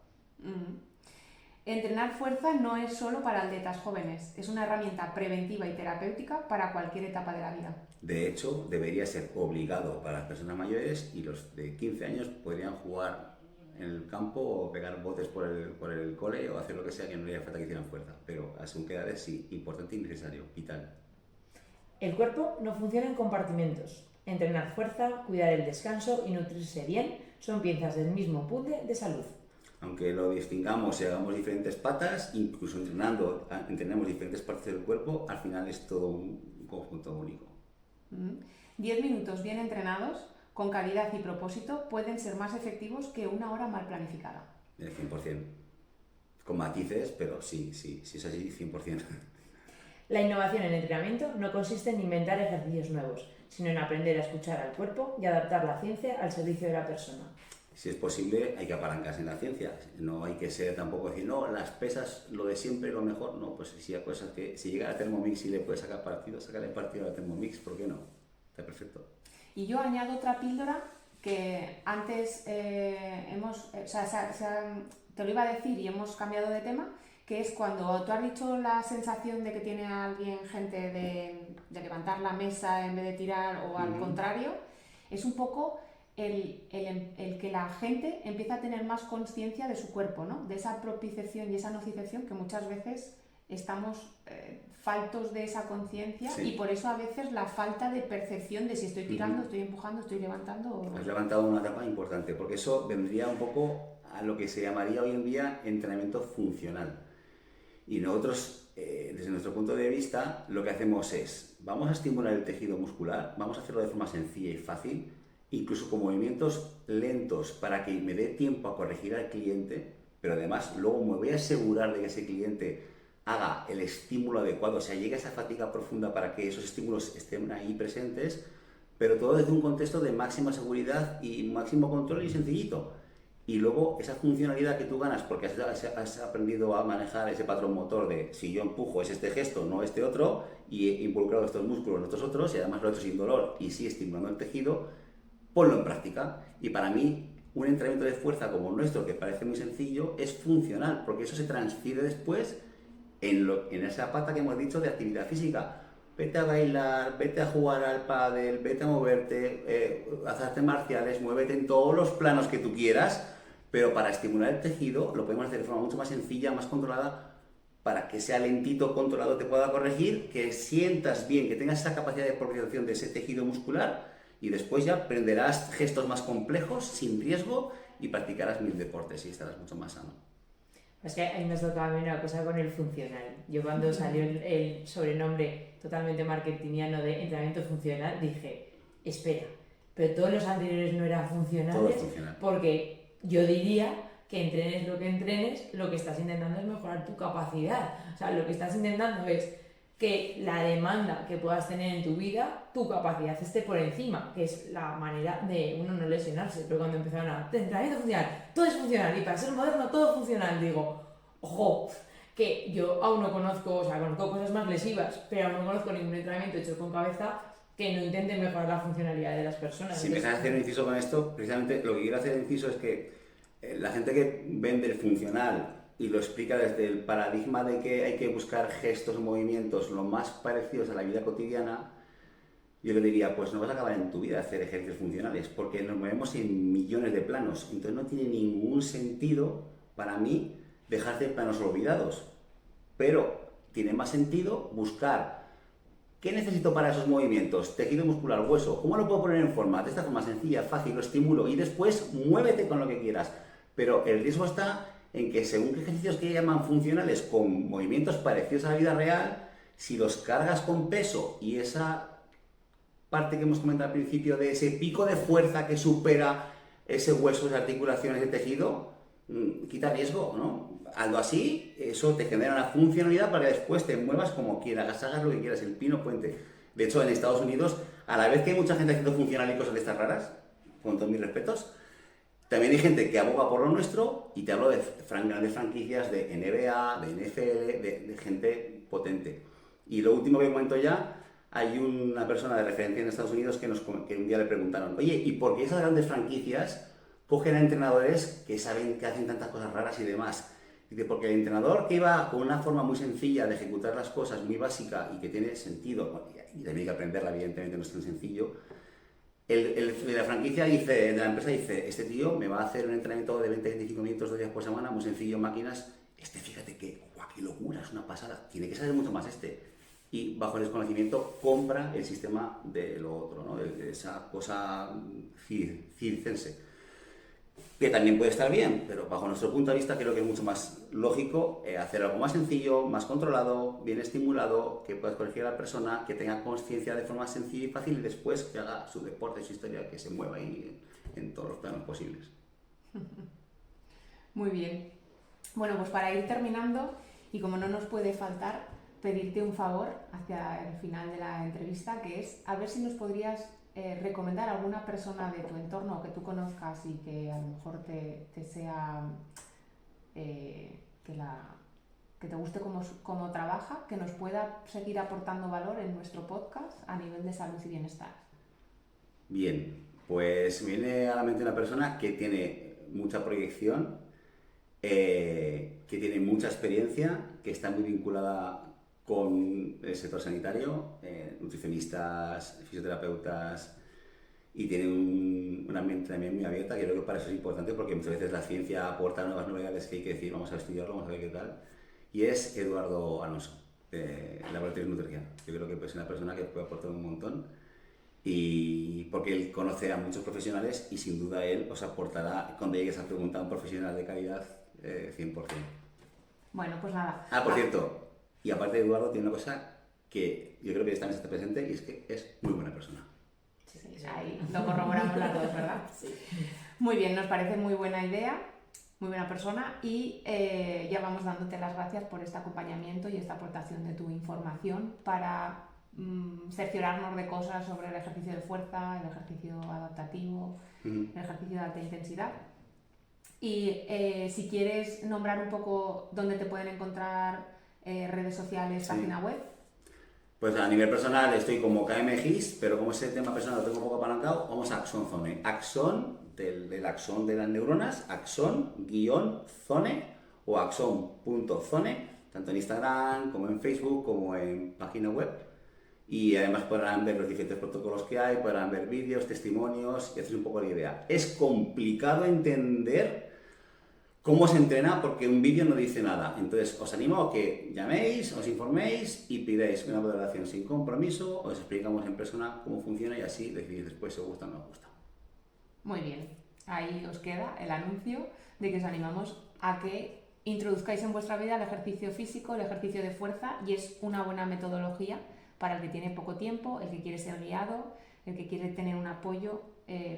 Entrenar fuerza no es solo para atletas jóvenes, es una herramienta preventiva y terapéutica para cualquier etapa de la vida. De hecho, debería ser obligado para las personas mayores y los de 15 años podrían jugar en el campo o pegar botes por el cole o hacer lo que sea, que no haría falta que hicieran fuerza. Pero a según qué edades sí, importante y necesario, vital. El cuerpo no funciona en compartimentos. Entrenar fuerza, cuidar el descanso y nutrirse bien son piezas del mismo puzzle de salud. Aunque lo distingamos y hagamos diferentes patas, incluso entrenamos diferentes partes del cuerpo, al final es todo un conjunto único. 10 minutos bien entrenados, con calidad y propósito, pueden ser más efectivos que una hora mal planificada. 100%. Con matices, pero sí, es así, 100%. La innovación en el entrenamiento no consiste en inventar ejercicios nuevos, sino en aprender a escuchar al cuerpo y adaptar la ciencia al servicio de la persona. Si es posible, hay que apalancarse en la ciencia. No hay que ser tampoco decir, no, las pesas, lo de siempre, lo mejor. No, pues si hay cosas que, si llega a Thermomix y le puedes sacar partido, sácale partido a la Thermomix, ¿por qué no? Está perfecto. Y yo añado otra píldora que antes te lo iba a decir y hemos cambiado de tema, que es cuando tú has dicho la sensación de que tiene alguien gente de levantar la mesa en vez de tirar o al contrario, es un poco el que la gente empieza a tener más conciencia de su cuerpo, ¿no? De esa propiocepción y esa nocicepción que muchas veces estamos faltos de esa conciencia y por eso a veces la falta de percepción de si estoy tirando, estoy empujando, estoy levantando o... Has levantado una etapa importante, porque eso vendría un poco a lo que se llamaría hoy en día entrenamiento funcional. Y nosotros, desde nuestro punto de vista, lo que hacemos es, vamos a estimular el tejido muscular, vamos a hacerlo de forma sencilla y fácil, incluso con movimientos lentos para que me dé tiempo a corregir al cliente, pero además luego me voy a asegurar de que ese cliente haga el estímulo adecuado, o sea, llegue a esa fatiga profunda para que esos estímulos estén ahí presentes, pero todo desde un contexto de máxima seguridad y máximo control y sencillito. Y luego esa funcionalidad que tú ganas porque has aprendido a manejar ese patrón motor de si yo empujo es este gesto, no este otro, y he involucrado estos músculos en estos otros, y además lo he hecho sin dolor y sí estimulando el tejido, ponlo en práctica. Y para mí, un entrenamiento de fuerza como el nuestro, que parece muy sencillo, es funcional, porque eso se transfiere después en esa pata que hemos dicho de actividad física. Vete a bailar, vete a jugar al pádel, vete a moverte, haz artes marciales, muévete en todos los planos que tú quieras, pero para estimular el tejido lo podemos hacer de forma mucho más sencilla, más controlada, para que sea lentito, controlado, te pueda corregir, que sientas bien, que tengas esa capacidad de propiocepción de ese tejido muscular y después ya aprenderás gestos más complejos, sin riesgo, y practicarás 1000 deportes y estarás mucho más sano. Es que ahí nos tocaba una cosa con el funcional. Yo cuando salió el sobrenombre totalmente marketingiano de entrenamiento funcional, dije, espera, pero todos los anteriores no eran funcionales. Todo es funcional. Porque yo diría que entrenes, lo que estás intentando es mejorar tu capacidad. O sea, lo que estás intentando es que la demanda que puedas tener en tu vida, tu capacidad esté por encima, que es la manera de uno no lesionarse. Pero cuando empezaron a entrenamiento funcional, todo es funcional, y para ser moderno todo funcional, digo, ojo, que yo aún no conozco, o sea, conozco cosas más lesivas, pero aún no conozco ningún entrenamiento hecho con cabeza que no intente mejorar la funcionalidad de las personas. Si me dejas hacer un inciso con esto, precisamente lo que quiero hacer el inciso es que la gente que vende el funcional y lo explica desde el paradigma de que hay que buscar gestos o movimientos lo más parecidos a la vida cotidiana, yo le diría, pues no vas a acabar en tu vida hacer ejercicios funcionales, porque nos movemos en millones de planos, entonces no tiene ningún sentido para mí dejar de planos olvidados, pero tiene más sentido buscar qué necesito para esos movimientos, tejido muscular, hueso, cómo lo puedo poner en forma, de esta forma sencilla, fácil, lo estimulo y después muévete con lo que quieras, pero el riesgo está en que según qué ejercicios que llaman funcionales con movimientos parecidos a la vida real, si los cargas con peso y esa parte que hemos comentado al principio de ese pico de fuerza que supera ese hueso, esa articulación, ese tejido, quita riesgo, ¿no? Algo así, eso te genera una funcionalidad para que después te muevas como quieras, hagas lo que quieras, el pino puente. De hecho, en Estados Unidos, a la vez que hay mucha gente haciendo funcional y cosas de estas raras, con todos mis respetos, también hay gente que aboga por lo nuestro, y te hablo de grandes franquicias de NBA, de NFL, de gente potente. Y lo último que comento ya, hay una persona de referencia en Estados Unidos que un día le preguntaron, oye, ¿y por qué esas grandes franquicias cogen a entrenadores que saben que hacen tantas cosas raras y demás? Dice, porque el entrenador que iba con una forma muy sencilla de ejecutar las cosas, muy básica y que tiene sentido, y también hay que aprenderla, evidentemente no es tan sencillo, el de la franquicia dice, de la empresa dice, este tío me va a hacer un entrenamiento de 20-25 minutos 2 días por semana, muy sencillo, máquinas, fíjate que, guau, qué locura, es una pasada, tiene que saber mucho más y bajo el desconocimiento compra el sistema de lo otro, ¿no? Esa cosa circense, que también puede estar bien, pero bajo nuestro punto de vista creo que es mucho más lógico hacer algo más sencillo, más controlado, bien estimulado, que puedas corregir a la persona, que tenga conciencia de forma sencilla y fácil y después que haga su deporte, su historia, que se mueva ahí en todos los planos posibles. Muy bien. Bueno, pues para ir terminando, y como no nos puede faltar, pedirte un favor hacia el final de la entrevista, que es a ver si nos podrías recomendar a alguna persona de tu entorno que tú conozcas y que a lo mejor te sea que te guste cómo trabaja, que nos pueda seguir aportando valor en nuestro podcast a nivel de salud y bienestar. Bien, pues me viene a la mente una persona que tiene mucha proyección, que tiene mucha experiencia, que está muy vinculada con el sector sanitario, nutricionistas, fisioterapeutas, y tiene una mente también muy abierta, que creo que para eso es importante, porque muchas veces la ciencia aporta nuevas novedades que hay que decir, vamos a estudiarlo, vamos a ver qué tal, y es Eduardo Alonso, de Laboratorios Nutrición. Yo creo que es una persona que puede aportar un montón, y porque él conoce a muchos profesionales y sin duda él os aportará, cuando llegues a preguntar a un profesional de calidad, 100%. Bueno, pues nada. Por cierto, y aparte de Eduardo tiene una cosa que yo creo que también está presente, y es que es muy buena persona. Sí, ahí lo corroboramos las dos, ¿verdad? Sí. Muy bien, nos parece muy buena idea, muy buena persona, y ya vamos dándote las gracias por este acompañamiento y esta aportación de tu información para cerciorarnos de cosas sobre el ejercicio de fuerza, el ejercicio adaptativo, el ejercicio de alta intensidad. Y si quieres nombrar un poco dónde te pueden encontrar, redes sociales, página web. Pues a nivel personal estoy como KMGIS, pero como ese tema personal lo tengo un poco apalancado, vamos a Axon Zone. Axon, del axón de las neuronas, axon-zone o axon.zone, tanto en Instagram como en Facebook como en página web. Y además podrán ver los diferentes protocolos que hay, podrán ver vídeos, testimonios y hacer un poco la idea. Es complicado entender cómo se entrena porque un vídeo no dice nada. Entonces os animo a que llaméis, os informéis y pidáis una valoración sin compromiso, os explicamos en persona cómo funciona y así decidís después si os gusta o no os gusta. Muy bien, ahí os queda el anuncio de que os animamos a que introduzcáis en vuestra vida el ejercicio físico, el ejercicio de fuerza, y es una buena metodología para el que tiene poco tiempo, el que quiere ser guiado, el que quiere tener un apoyo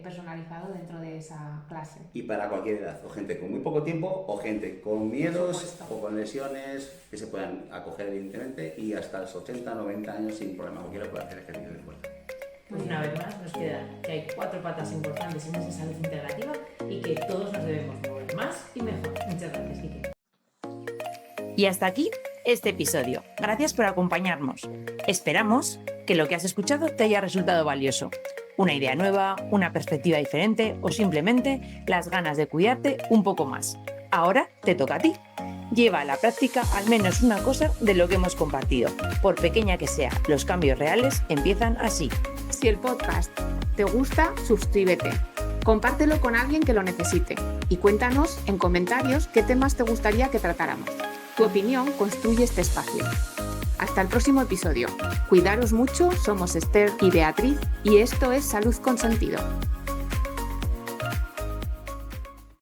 personalizado dentro de esa clase. Y para cualquier edad, o gente con muy poco tiempo, o gente con miedos o con lesiones que se puedan acoger evidentemente, y hasta los 80, 90 años sin problema, cualquiera puede hacer ejercicio de fuerza. Pues una vez más nos queda que hay 4 patas importantes en esa salud integrativa y que todos nos debemos mover más y mejor. Muchas gracias, Kike. Y hasta aquí este episodio. Gracias por acompañarnos. Esperamos que lo que has escuchado te haya resultado valioso. Una idea nueva, una perspectiva diferente o simplemente las ganas de cuidarte un poco más. Ahora te toca a ti. Lleva a la práctica al menos una cosa de lo que hemos compartido. Por pequeña que sea, los cambios reales empiezan así. Si el podcast te gusta, suscríbete. Compártelo con alguien que lo necesite y cuéntanos en comentarios qué temas te gustaría que tratáramos. Tu opinión construye este espacio. Hasta el próximo episodio. Cuidaros mucho, somos Esther y Beatriz y esto es Salud con Sentido.